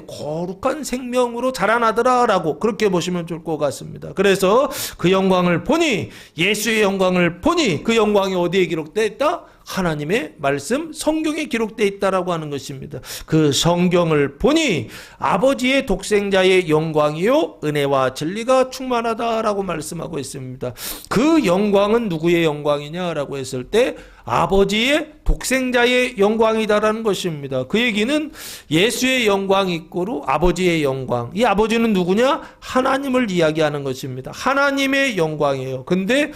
거룩한 생명으로 자라나더라라고 그렇게 보시면 좋을 것 같습니다. 그래서 그 영광을 보니 예수의 영광을 보니 그 영광이 어디에 기록되어 있다? 하나님의 말씀 성경에 기록되어 있다라고 하는 것입니다. 그 성경을 보니 아버지의 독생자의 영광이요 은혜와 진리가 충만하다라고 말씀하고 있습니다. 그 영광은 누구의 영광이냐라고 했을 때 아버지의 독생자의 영광이다라는 것입니다. 그 얘기는 예수의 영광 이꼬로 아버지의 영광. 이 아버지는 누구냐? 하나님을 이야기하는 것입니다. 하나님의 영광이에요. 근데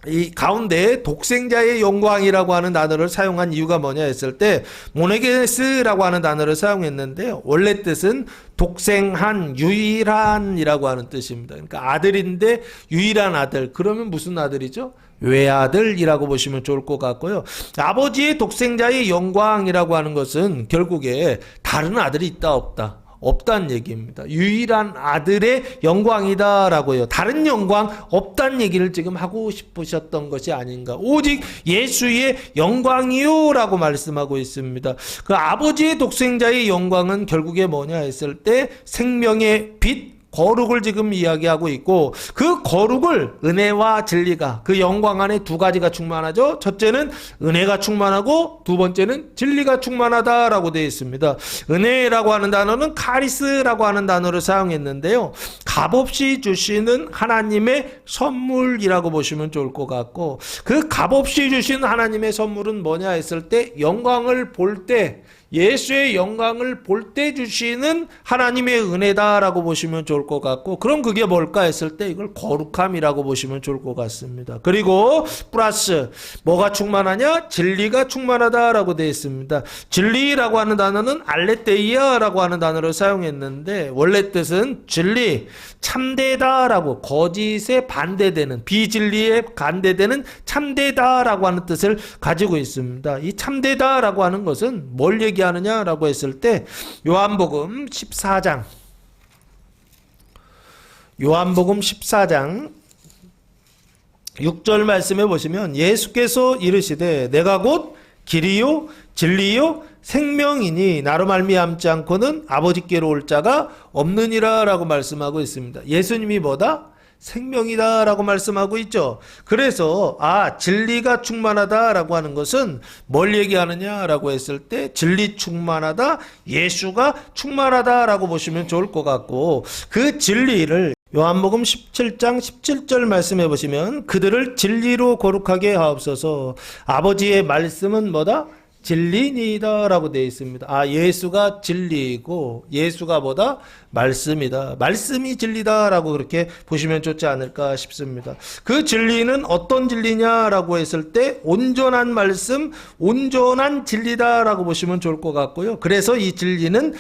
이 가운데 독생자의 영광이라고 하는 단어를 사용한 이유가 뭐냐 했을 때 모네게스라고 하는 단어를 사용했는데 원래 뜻은 독생한 유일한이라고 하는 뜻입니다. 그러니까 아들인데 유일한 아들. 그러면 무슨 아들이죠? 외아들이라고 보시면 좋을 것 같고요. 아버지의 독생자의 영광이라고 하는 것은 결국에 다른 아들이 있다 없다. 없다는 얘기입니다. 유일한 아들의 영광이다라고요. 다른 영광 없다는 얘기를 지금 하고 싶으셨던 것이 아닌가. 오직 예수의 영광이요라고 말씀하고 있습니다. 그 아버지의 독생자의 영광은 결국에 뭐냐 했을 때 생명의 빛, 거룩을 지금 이야기하고 있고 그 거룩을 은혜와 진리가 그 영광 안에 두 가지가 충만하죠. 첫째는 은혜가 충만하고 두 번째는 진리가 충만하다라고 되어 있습니다. 은혜라고 하는 단어는 카리스라고 하는 단어를 사용했는데요. 값없이 주시는 하나님의 선물이라고 보시면 좋을 것 같고 그 값없이 주시는 하나님의 선물은 뭐냐 했을 때 영광을 볼 때 예수의 영광을 볼 때 주시는 하나님의 은혜다라고 보시면 좋을 것 같고 그럼 그게 뭘까 했을 때 이걸 거룩함이라고 보시면 좋을 것 같습니다. 그리고 플러스 뭐가 충만하냐? 진리가 충만하다라고 되어 있습니다. 진리라고 하는 단어는 알레테이아라고 하는 단어를 사용했는데 원래 뜻은 진리, 참되다라고 거짓에 반대되는 비진리에 반대되는 참되다라고 하는 뜻을 가지고 있습니다. 이 참되다라고 하는 것은 뭘 얘기하느냐라고 했을 때 요한복음 14장 6절 말씀해 보시면 예수께서 이르시되 내가 곧 길이요 진리요 생명이니 나로 말미암지 않고는 아버지께로 올 자가 없느니라 라고 말씀하고 있습니다. 예수님이 뭐다? 생명이다 라고 말씀하고 있죠. 그래서 진리가 충만하다 라고 하는 것은 뭘 얘기하느냐 라고 했을 때 진리 충만하다, 예수가 충만하다 라고 보시면 좋을 것 같고 그 진리를 요한복음 17장 17절 말씀해 보시면 그들을 진리로 거룩하게 하옵소서. 아버지의 말씀은 뭐다? 진리니이다 라고 되어 있습니다. 예수가 진리이고 예수가 뭐다? 말씀이다. 말씀이 진리다 라고 그렇게 보시면 좋지 않을까 싶습니다. 그 진리는 어떤 진리냐라고 했을 때 온전한 말씀, 온전한 진리다 라고 보시면 좋을 것 같고요. 그래서 이 진리는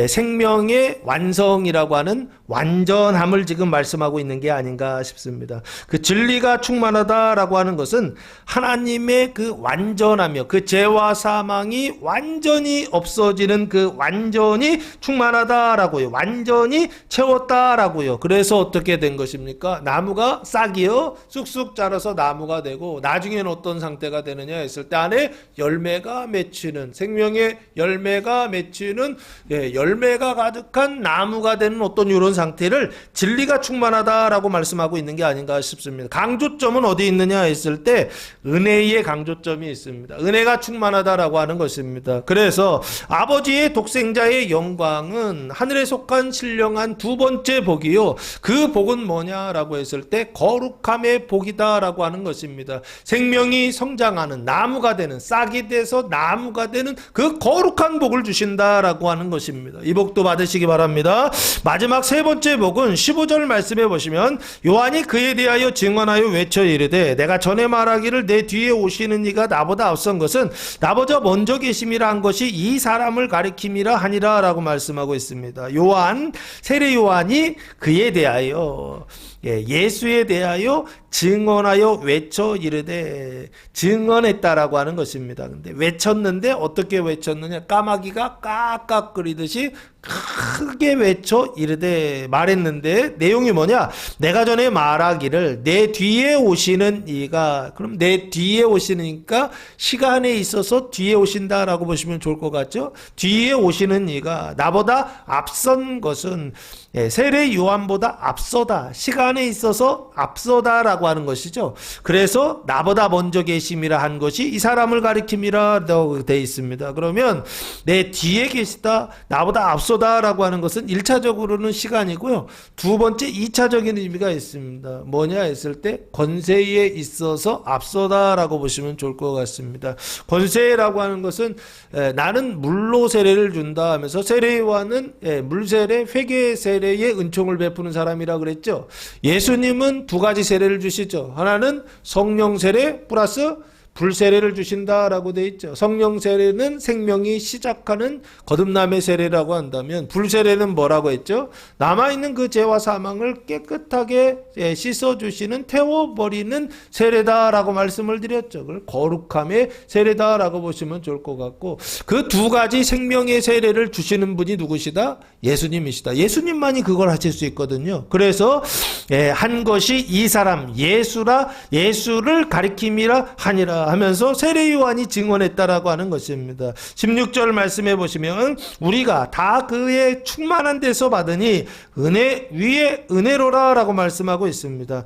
생명의 완성이라고 하는 완전함을 지금 말씀하고 있는 게 아닌가 싶습니다. 그 진리가 충만하다라고 하는 것은 하나님의 그 완전하며 그 죄와 사망이 완전히 없어지는 그 완전히 충만하다라고요. 완전히 채웠다라고요. 그래서 어떻게 된 것입니까? 나무가 싹이요 쑥쑥 자라서 나무가 되고 나중에는 어떤 상태가 되느냐 했을 때 안에 열매가 맺히는 생명의 열매가 맺히는 열매가 가득한 나무가 되는 어떤 이런 상태를 진리가 충만하다라고 말씀하고 있는 게 아닌가 싶습니다. 강조점은 어디 있느냐 했을 때 은혜의 강조점이 있습니다. 은혜가 충만하다라고 하는 것입니다. 그래서 아버지의 독생자의 영광은 하늘에 속한 신령한 두 번째 복이요. 그 복은 뭐냐라고 했을 때 거룩함의 복이다라고 하는 것입니다. 생명이 성장하는 나무가 되는 싹이 돼서 나무가 되는 그 거룩한 복을 주신다라고 하는 것입니다. 이 복도 받으시기 바랍니다. 마지막 세 번째 복은 15절 말씀해 보시면 요한이 그에 대하여 증언하여 외쳐 이르되 내가 전에 말하기를 내 뒤에 오시는 이가 나보다 앞선 것은 나보다 먼저 계심이라 한 것이 이 사람을 가리킴이라 하니라 라고 말씀하고 있습니다. 세례 요한이 그에 대하여 예수에 대하여 증언하여 외쳐 이르되 증언했다라고 하는 것입니다. 근데 외쳤는데 어떻게 외쳤느냐? 까마귀가 깍깍거리듯이 크게 외쳐 이르되 말했는데 내용이 뭐냐? 내가 전에 말하기를 내 뒤에 오시는 이가 그럼 내 뒤에 오시니까 시간에 있어서 뒤에 오신다라고 보시면 좋을 것 같죠? 뒤에 오시는 이가 나보다 앞선 것은 세례 요한보다 앞서다. 시간에 측면에 있어서 앞서다라고 하는 것이죠. 그래서 나보다 먼저 계심이라 한 것이 이 사람을 가리킴이라고 되어 있습니다. 그러면 내 뒤에 계시다, 나보다 앞서다라고 하는 것은 1차적으로는 시간이고요. 두 번째 2차적인 의미가 있습니다. 뭐냐 했을 때 권세에 있어서 앞서다라고 보시면 좋을 것 같습니다. 권세라고 하는 것은 나는 물로 세례를 준다 하면서 세례요한은 물세례, 회개 세례의 은총을 베푸는 사람이라 그랬죠. 예수님은 두 가지 세례를 주시죠. 하나는 성령 세례 플러스 불세례를 주신다라고 되어 있죠. 성령 세례는 생명이 시작하는 거듭남의 세례라고 한다면, 불세례는 뭐라고 했죠? 남아있는 그 죄와 사망을 깨끗하게 씻어주시는, 태워버리는 세례다라고 말씀을 드렸죠. 그걸 거룩함의 세례다라고 보시면 좋을 것 같고, 그 두 가지 생명의 세례를 주시는 분이 누구시다? 예수님이시다. 예수님만이 그걸 하실 수 있거든요. 그래서 한 것이 이 사람 예수를 가리킴이라 하니라 하면서 세례 요한이 증언했다라고 하는 것입니다. 16절 말씀해 보시면 우리가 다 그의 충만한 데서 받으니 은혜 위에 은혜로라라고 말씀하고 있습니다.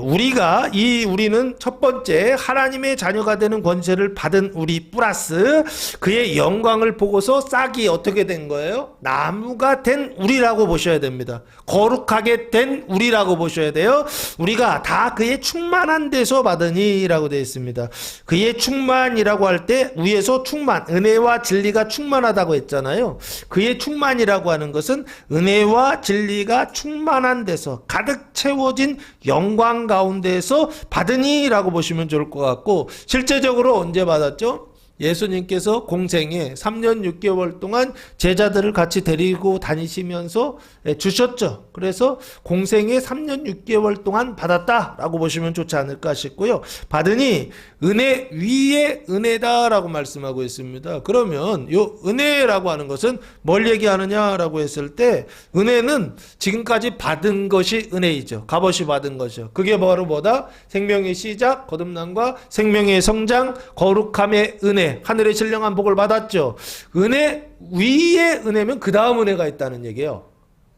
우리는 첫 번째 하나님의 자녀가 되는 권세를 받은 우리 플러스 그의 영광을 보고서 싹이 어떻게 된 거예요? 나무가 된 우리라고 보셔야 됩니다. 거룩하게 된 우리라고 보셔야 돼요. 우리가 다 그의 충만한 데서 받으니 라고 되어 있습니다. 그의 충만이라고 할 때 위에서 충만, 은혜와 진리가 충만하다고 했잖아요. 그의 충만이라고 하는 것은 은혜와 진리가 충만한 데서 가득 채워진 영광 가운데에서 받으니 라고 보시면 좋을 것 같고, 실제적으로 언제 받았죠? 예수님께서 공생에 3년 6개월 동안 제자들을 같이 데리고 다니시면서 주셨죠. 그래서 공생에 3년 6개월 동안 받았다라고 보시면 좋지 않을까 싶고요. 받으니 은혜 위에 은혜다라고 말씀하고 있습니다. 그러면 이 은혜라고 하는 것은 뭘 얘기하느냐라고 했을 때, 은혜는 지금까지 받은 것이 은혜이죠. 값없이 받은 것이죠. 그게 바로 뭐다? 생명의 시작, 거듭남과 생명의 성장, 거룩함의 은혜, 하늘의 신령한 복을 받았죠. 은혜 위에 은혜면 그 다음 은혜가 있다는 얘기예요.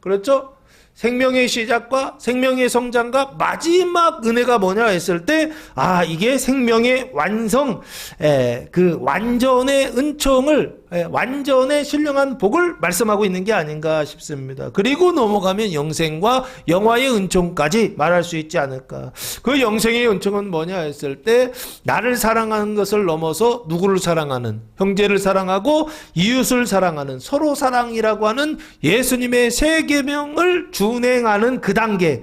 그렇죠? 생명의 시작과 생명의 성장과 마지막 은혜가 뭐냐 했을 때, 이게 생명의 완성, 그 완전의 은총을, 완전의 신령한 복을 말씀하고 있는 게 아닌가 싶습니다. 그리고 넘어가면 영생과 영화의 은총까지 말할 수 있지 않을까. 그 영생의 은총은 뭐냐 했을 때, 나를 사랑하는 것을 넘어서 누구를 사랑하는, 형제를 사랑하고 이웃을 사랑하는 서로 사랑이라고 하는 예수님의 세 계명을 준행하는 그 단계의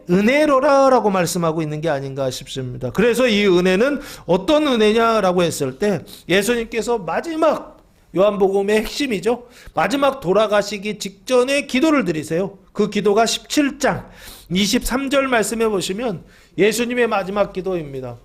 은혜로라라고 말씀하고 있는 게 아닌가 싶습니다. 그래서 이 은혜는 어떤 은혜냐라고 했을 때, 예수님께서 마지막 요한복음의 핵심이죠. 마지막 돌아가시기 직전에 기도를 드리세요. 그 기도가 17장 23절 말씀해 보시면 예수님의 마지막 기도입니다.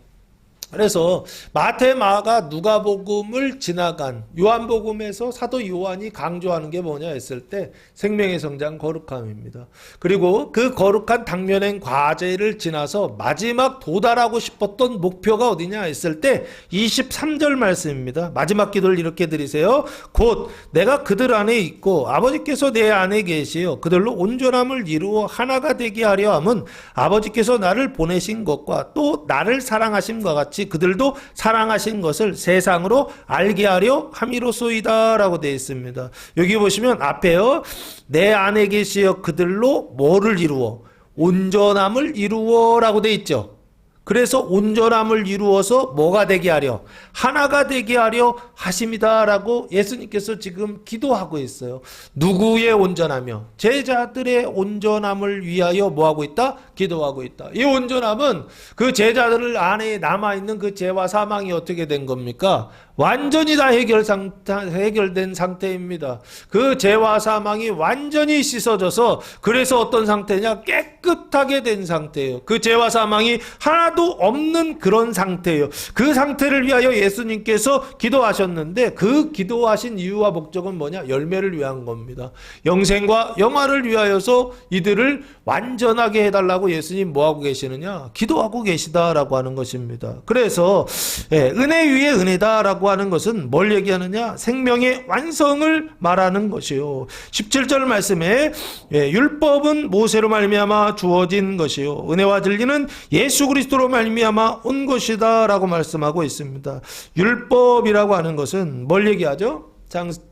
그래서 마태, 마가, 누가복음을 지나간 요한복음에서 사도 요한이 강조하는 게 뭐냐 했을 때 생명의 성장, 거룩함입니다. 그리고 그 거룩한 당면행 과제를 지나서 마지막 도달하고 싶었던 목표가 어디냐 했을 때 23절 말씀입니다. 마지막 기도를 이렇게 드리세요. 곧 내가 그들 안에 있고 아버지께서 내 안에 계시어 그들로 온전함을 이루어 하나가 되게 하려 함은 아버지께서 나를 보내신 것과 또 나를 사랑하심과 같이 그들도 사랑하신 것을 세상으로 알게 하려 함이로소이다 라고 되어 있습니다. 여기 보시면 앞에요, 내 안에 계시어 그들로 뭐를 이루어? 온전함을 이루어 라고 되어 있죠. 그래서 온전함을 이루어서 뭐가 되게 하려? 하나가 되게 하려 하심이다 라고 예수님께서 지금 기도하고 있어요. 누구의 온전하며? 제자들의 온전함을 위하여 뭐하고 있다? 기도하고 있다. 이 온전함은 그 제자들 안에 남아있는 그 죄와 사망이 어떻게 된 겁니까? 완전히 다 해결된 상태입니다. 그 죄와 사망이 완전히 씻어져서, 그래서 어떤 상태냐? 깨끗하게 된 상태예요. 그 죄와 사망이 하나도 없는 그런 상태예요. 그 상태를 위하여 예수님께서 기도하셨는데, 그 기도하신 이유와 목적은 뭐냐? 열매를 위한 겁니다. 영생과 영화를 위하여서 이들을 완전하게 해달라고 끝나고 예수님 뭐하고 계시느냐? 기도하고 계시다라고 하는 것입니다. 그래서 은혜 위에 은혜다라고 하는 것은 뭘 얘기하느냐? 생명의 완성을 말하는 것이요. 17절 말씀에 율법은 모세로 말미암아 주어진 것이요, 은혜와 진리는 예수 그리스도로 말미암아 온 것이다라고 말씀하고 있습니다. 율법이라고 하는 것은 뭘 얘기하죠?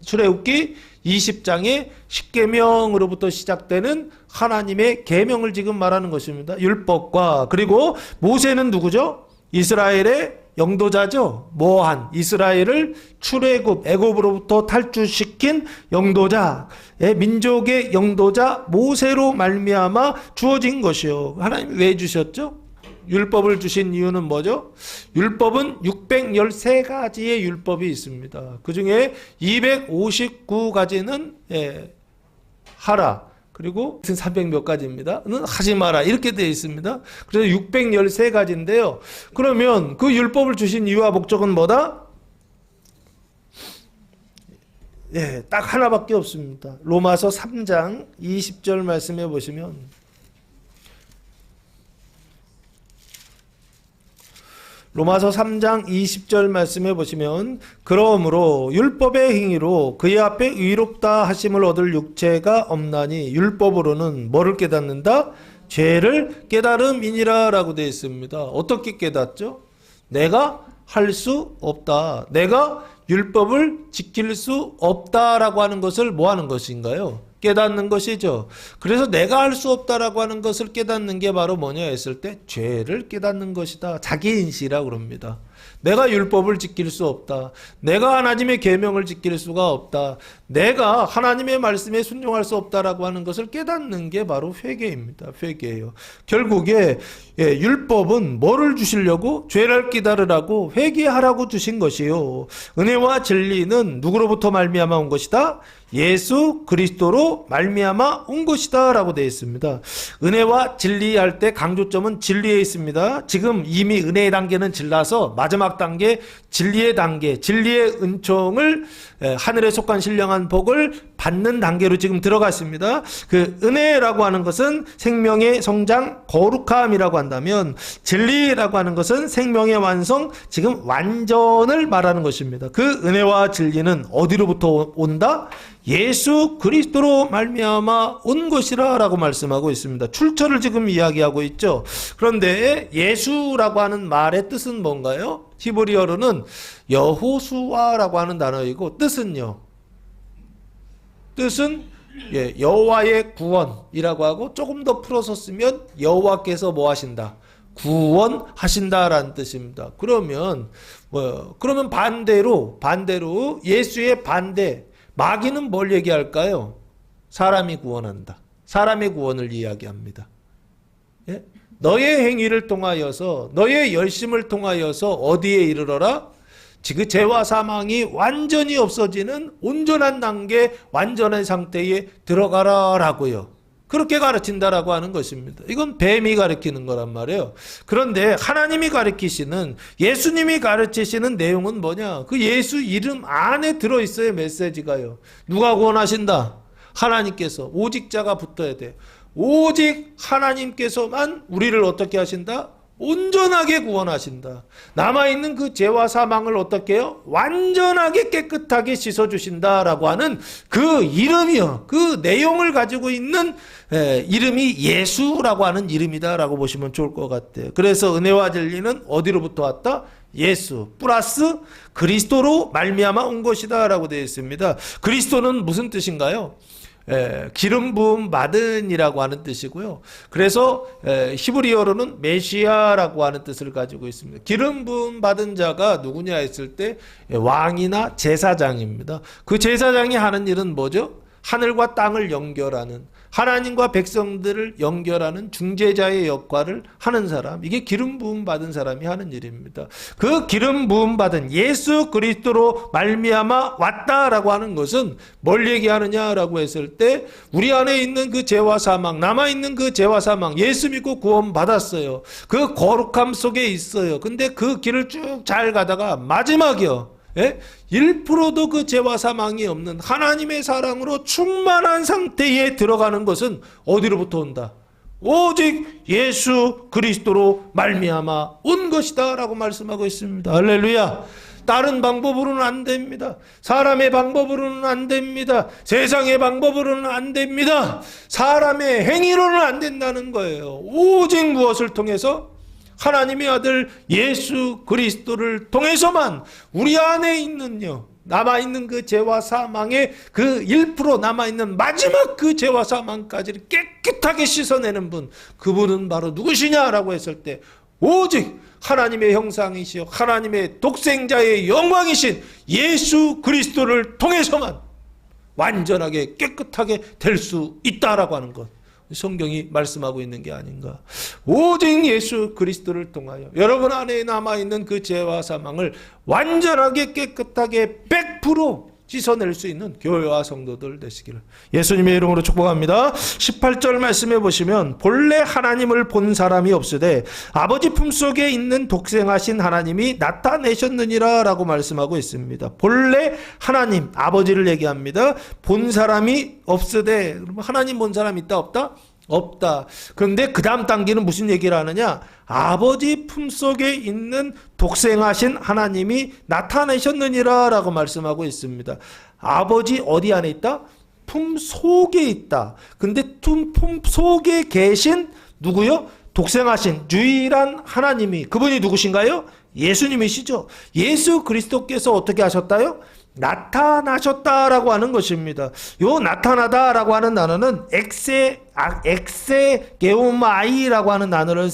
출애굽기 20장의 십계명으로부터 시작되는 하나님의 계명을 지금 말하는 것입니다. 율법과, 그리고 모세는 누구죠? 이스라엘의 영도자죠. 모한, 이스라엘을 출애굽 애굽으로부터 탈출시킨 영도자, 민족의 영도자 모세로 말미암아 주어진 것이요. 하나님이 왜 주셨죠? 율법을 주신 이유는 뭐죠? 율법은 613가지의 율법이 있습니다. 그 중에 259가지는 하라, 그리고 300몇 가지입니다. 는 하지 마라, 이렇게 되어 있습니다. 그래서 613가지인데요. 그러면 그 율법을 주신 이유와 목적은 뭐다? 딱 하나밖에 없습니다. 로마서 3장 20절 말씀해 보시면, 로마서 3장 20절 말씀해 보시면, 그러므로 율법의 행위로 그의 앞에 의롭다 하심을 얻을 육체가 없나니 율법으로는 뭐를 깨닫는다? 죄를 깨달음이니라 라고 되어 있습니다. 어떻게 깨닫죠? 내가 할 수 없다, 내가 율법을 지킬 수 없다라고 하는 것을 뭐 하는 것인가요? 깨닫는 것이죠. 그래서 내가 할 수 없다라고 하는 것을 깨닫는 게 바로 뭐냐 했을 때 죄를 깨닫는 것이다. 자기인식이라고 그럽니다. 내가 율법을 지킬 수 없다, 내가 하나님의 계명을 지킬 수가 없다, 내가 하나님의 말씀에 순종할 수 없다라고 하는 것을 깨닫는 게 바로 회개입니다. 회개예요. 결국에 율법은 뭐를 주시려고? 죄를 깨달으라고, 회개하라고 주신 것이요, 은혜와 진리는 누구로부터 말미암아 온 것이다? 예수 그리스도로 말미암아 온 것이다 라고 되어 있습니다. 은혜와 진리 할 때 강조점은 진리에 있습니다. 지금 이미 은혜의 단계는 질라서 마지막 단계, 진리의 단계, 진리의 은총을, 하늘에 속한 신령한 복을 받는 단계로 지금 들어갔습니다. 그 은혜라고 하는 것은 생명의 성장, 거룩함이라고 한다면, 진리라고 하는 것은 생명의 완성, 지금 완전을 말하는 것입니다. 그 은혜와 진리는 어디로부터 온다? 예수 그리스도로 말미암아 온 것이라 라고 말씀하고 있습니다. 출처를 지금 이야기하고 있죠. 그런데 예수라고 하는 말의 뜻은 뭔가요? 히브리어로는 여호수아라고 하는 단어이고, 뜻은요, 뜻은 여호와의 구원이라고 하고, 조금 더 풀어서 쓰면 여호와께서 뭐 하신다? 구원하신다라는 뜻입니다. 그러면 그러면 반대로 예수의 반대, 마귀는 뭘 얘기할까요? 사람이 구원한다, 사람의 구원을 이야기합니다. 너의 행위를 통하여서, 너의 열심을 통하여서 어디에 이르러라? 그 죄와 사망이 완전히 없어지는 온전한 단계, 완전한 상태에 들어가라 라고요. 그렇게 가르친다라고 하는 것입니다. 이건 뱀이 가르치는 거란 말이에요. 그런데 하나님이 가르치시는, 예수님이 가르치시는 내용은 뭐냐? 그 예수 이름 안에 들어있어요. 메시지가요. 누가 구원하신다? 하나님께서. 오직 자가 붙어야 돼. 오직 하나님께서만 우리를 어떻게 하신다? 온전하게 구원하신다. 남아있는 그 죄와 사망을 어떻게 해요? 완전하게 깨끗하게 씻어주신다라고 하는 그 이름이요, 그 내용을 가지고 있는 이름이 예수라고 하는 이름이다라고 보시면 좋을 것 같아요. 그래서 은혜와 진리는 어디로부터 왔다? 예수 플러스 그리스도로 말미암아 온 것이다 라고 되어 있습니다. 그리스도는 무슨 뜻인가요? 기름 부음 받은이라고 하는 뜻이고요. 그래서 히브리어로는 메시아라고 하는 뜻을 가지고 있습니다. 기름 부음 받은 자가 누구냐 했을 때 왕이나 제사장입니다. 그 제사장이 하는 일은 뭐죠? 하늘과 땅을 연결하는, 하나님과 백성들을 연결하는 중재자의 역할을 하는 사람, 이게 기름 부음 받은 사람이 하는 일입니다. 그 기름 부음 받은 예수 그리스도로 말미암아 왔다라고 하는 것은 뭘 얘기하느냐라고 했을 때, 우리 안에 있는 그 죄와 사망, 남아있는 그 죄와 사망, 예수 믿고 구원 받았어요. 그 거룩함 속에 있어요. 근데 그 길을 쭉 잘 가다가 마지막이요, 1%도 그 죄와 사망이 없는 하나님의 사랑으로 충만한 상태에 들어가는 것은 어디로부터 온다? 오직 예수 그리스도로 말미암아 온 것이다 라고 말씀하고 있습니다. 할렐루야. 다른 방법으로는 안 됩니다. 사람의 방법으로는 안 됩니다. 세상의 방법으로는 안 됩니다. 사람의 행위로는 안 된다는 거예요. 오직 무엇을 통해서? 하나님의 아들 예수 그리스도를 통해서만 우리 안에 있는요, 남아있는 그 죄와 사망의 그 1% 남아있는 마지막 그 죄와 사망까지를 깨끗하게 씻어내는 분, 그분은 바로 누구시냐라고 했을 때 오직 하나님의 형상이시여 하나님의 독생자의 영광이신 예수 그리스도를 통해서만 완전하게 깨끗하게 될 수 있다라고 하는 것, 성경이 말씀하고 있는 게 아닌가. 오직 예수 그리스도를 통하여 여러분 안에 남아있는 그 죄와 사망을 완전하게 깨끗하게 100% 씻어낼 수 있는 교회와 성도들 되시기를 예수님의 이름으로 축복합니다. 18절 말씀해 보시면 본래 하나님을 본 사람이 없으되 아버지 품속에 있는 독생하신 하나님이 나타내셨느니라 라고 말씀하고 있습니다. 본래 하나님 아버지를 얘기합니다. 본 사람이 없으되, 하나님 본 사람 있다 없다? 없다. 그런데 그 다음 단계는 무슨 얘기를 하느냐? 아버지 품속에 있는 독생하신 하나님이 나타내셨느니라 라고 말씀하고 있습니다. 아버지 어디 안에 있다? 품 속에 있다. 근데 품 속에 계신 누구요? 독생하신 유일한 하나님이, 그분이 누구신가요? 예수님이시죠. 예수 그리스도께서 어떻게 하셨다요? 나타나셨다라고 하는 것입니다. 요 나타나다라고 하는 단어는 엑세게오마이라고 하는 단어를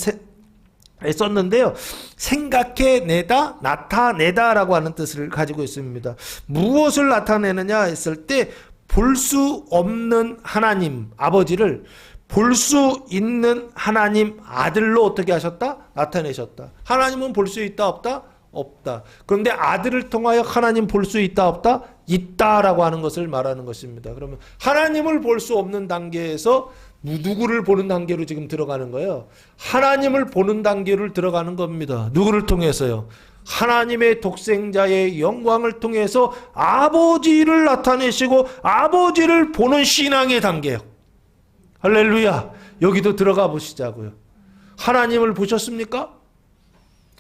썼는데요. 생각해내다, 나타내다라고 하는 뜻을 가지고 있습니다. 무엇을 나타내느냐 했을 때 볼 수 없는 하나님 아버지를 볼 수 있는 하나님 아들로 어떻게 하셨다? 나타내셨다. 하나님은 볼 수 있다 없다? 없다. 그런데 아들을 통하여 하나님 볼 수 있다 없다? 있다라고 하는 것을 말하는 것입니다. 그러면 하나님을 볼 수 없는 단계에서 누구를 보는 단계로 지금 들어가는 거예요? 하나님을 보는 단계를 들어가는 겁니다. 누구를 통해서요? 하나님의 독생자의 영광을 통해서 아버지를 나타내시고 아버지를 보는 신앙의 단계요. 할렐루야. 여기도 들어가 보시자고요. 하나님을 보셨습니까?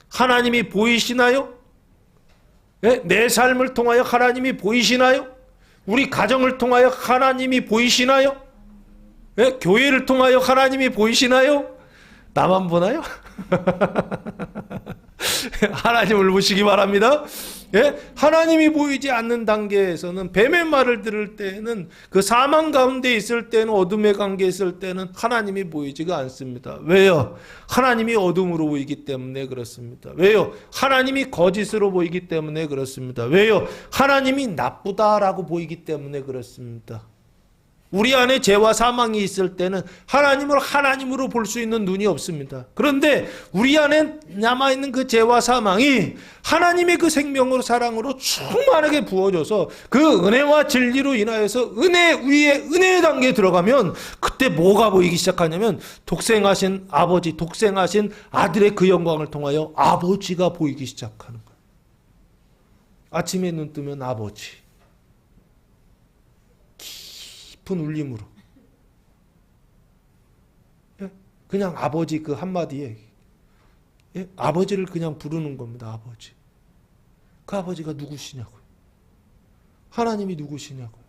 하나님이 보이시나요? 네? 내 삶을 통하여 하나님이 보이시나요? 우리 가정을 통하여 하나님이 보이시나요? 네? 교회를 통하여 하나님이 보이시나요? 나만 보나요? 하나님을 보시기 바랍니다. 예? 하나님이 보이지 않는 단계에서는 뱀의 말을 들을 때는, 그 사망 가운데 있을 때는, 어둠의 관계에 있을 때는 하나님이 보이지가 않습니다. 왜요? 하나님이 어둠으로 보이기 때문에 그렇습니다. 왜요? 하나님이 거짓으로 보이기 때문에 그렇습니다. 왜요? 하나님이 나쁘다라고 보이기 때문에 그렇습니다. 우리 안에 죄와 사망이 있을 때는 하나님을 하나님으로 볼 수 있는 눈이 없습니다. 그런데 우리 안에 남아있는 그 죄와 사망이 하나님의 그 생명으로, 사랑으로 충만하게 부어져서 그 은혜와 진리로 인하여서 은혜 위에 은혜의 단계에 들어가면 그때 뭐가 보이기 시작하냐면 독생하신 아버지, 독생하신 아들의 그 영광을 통하여 아버지가 보이기 시작하는 거예요. 아침에 눈 뜨면 아버지, 깊은 울림으로, 그냥 아버지 그 한마디에 아버지를 그냥 부르는 겁니다. 아버지. 그 아버지가 누구시냐고요? 하나님이 누구시냐고요?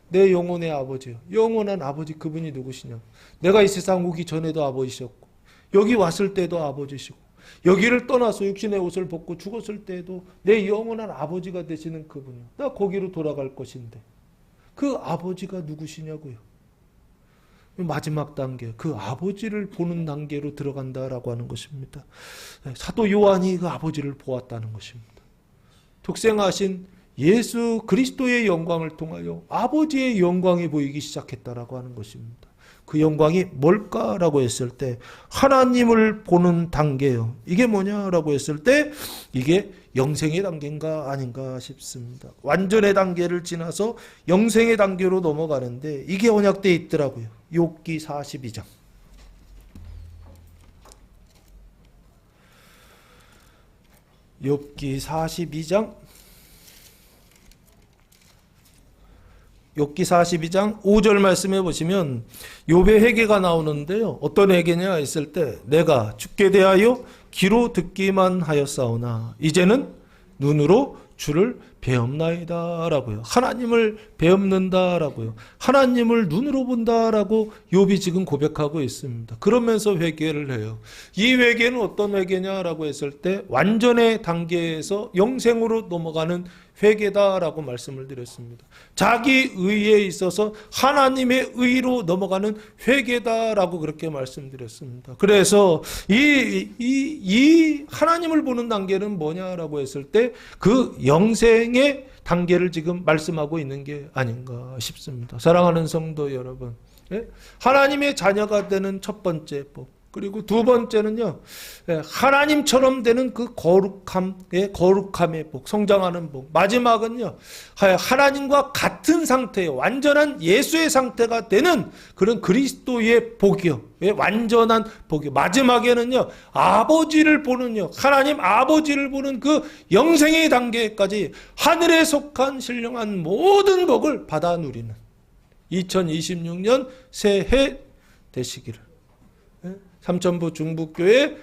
내 영혼의 아버지요. 영원한 아버지, 그분이 누구시냐고. 내가 이 세상 오기 전에도 아버지셨고, 여기 왔을 때도 아버지시고, 여기를 떠나서 육신의 옷을 벗고 죽었을 때도 내 영원한 아버지가 되시는 그분이요. 나 거기로 돌아갈 것인데 그 아버지가 누구시냐고요. 마지막 단계, 그 아버지를 보는 단계로 들어간다라고 하는 것입니다. 사도 요한이 그 아버지를 보았다는 것입니다. 독생하신 예수 그리스도의 영광을 통하여 아버지의 영광이 보이기 시작했다라고 하는 것입니다. 그 영광이 뭘까라고 했을 때 하나님을 보는 단계요. 이게 뭐냐라고 했을 때 이게 영생의 단계인가 아닌가 싶습니다. 완전의 단계를 지나서 영생의 단계로 넘어가는데 이게 언약되어 있더라고요. 욥기 42장. 욥기 42장 욥기 42장 5절 말씀해 보시면 욥의 회개가 나오는데요. 어떤 회개냐 했을 때 내가 주께 대하여 귀로 듣기만 하였사오나 이제는 눈으로 주를 배엄나이다라고요. 하나님을 배엄는다라고요. 하나님을 눈으로 본다라고 욥이 지금 고백하고 있습니다. 그러면서 회개를 해요. 이 회개는 어떤 회개냐라고 했을 때 완전의 단계에서 영생으로 넘어가는 회개다라고 말씀을 드렸습니다. 자기 의에 있어서 하나님의 의로 넘어가는 회개다라고 그렇게 말씀드렸습니다. 그래서 이 하나님을 보는 단계는 뭐냐라고 했을 때 그 영생의 단계를 지금 말씀하고 있는 게 아닌가 싶습니다. 사랑하는 성도 여러분, 하나님의 자녀가 되는 첫 번째 법, 그리고 두 번째는요, 하나님처럼 되는 그 거룩함의 복, 성장하는 복. 마지막은요, 하나님과 같은 상태의 완전한 예수의 상태가 되는 그런 그리스도의 복이요. 완전한 복이요. 마지막에는요, 아버지를 보는요, 하나님 아버지를 보는 그 영생의 단계까지 하늘에 속한 신령한 모든 복을 받아 누리는 2026년 새해 되시기를. 삼천부 중부교회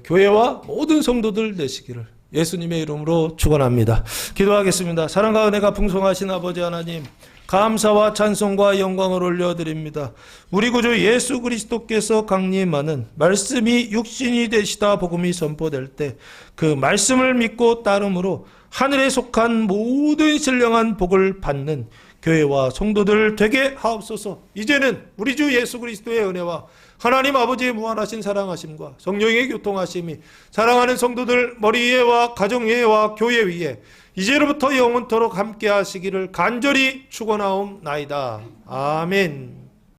교회와 모든 성도들 되시기를 예수님의 이름으로 축원합니다. 기도하겠습니다. 사랑과 은혜가 풍성하신 아버지 하나님, 감사와 찬송과 영광을 올려드립니다. 우리 구주 예수 그리스도께서 강림하는 말씀이 육신이 되시다 복음이 선포될 때 그 말씀을 믿고 따름으로 하늘에 속한 모든 신령한 복을 받는 교회와 성도들 되게 하옵소서. 이제는 우리 주 예수 그리스도의 은혜와 하나님 아버지의 무한하신 사랑하심과 성령의 교통하심이 사랑하는 성도들 머리 위에와 가정 위에와 교회 위에 이제로부터 영원토록 함께 하시기를 간절히 축원하옵나이다. 아멘.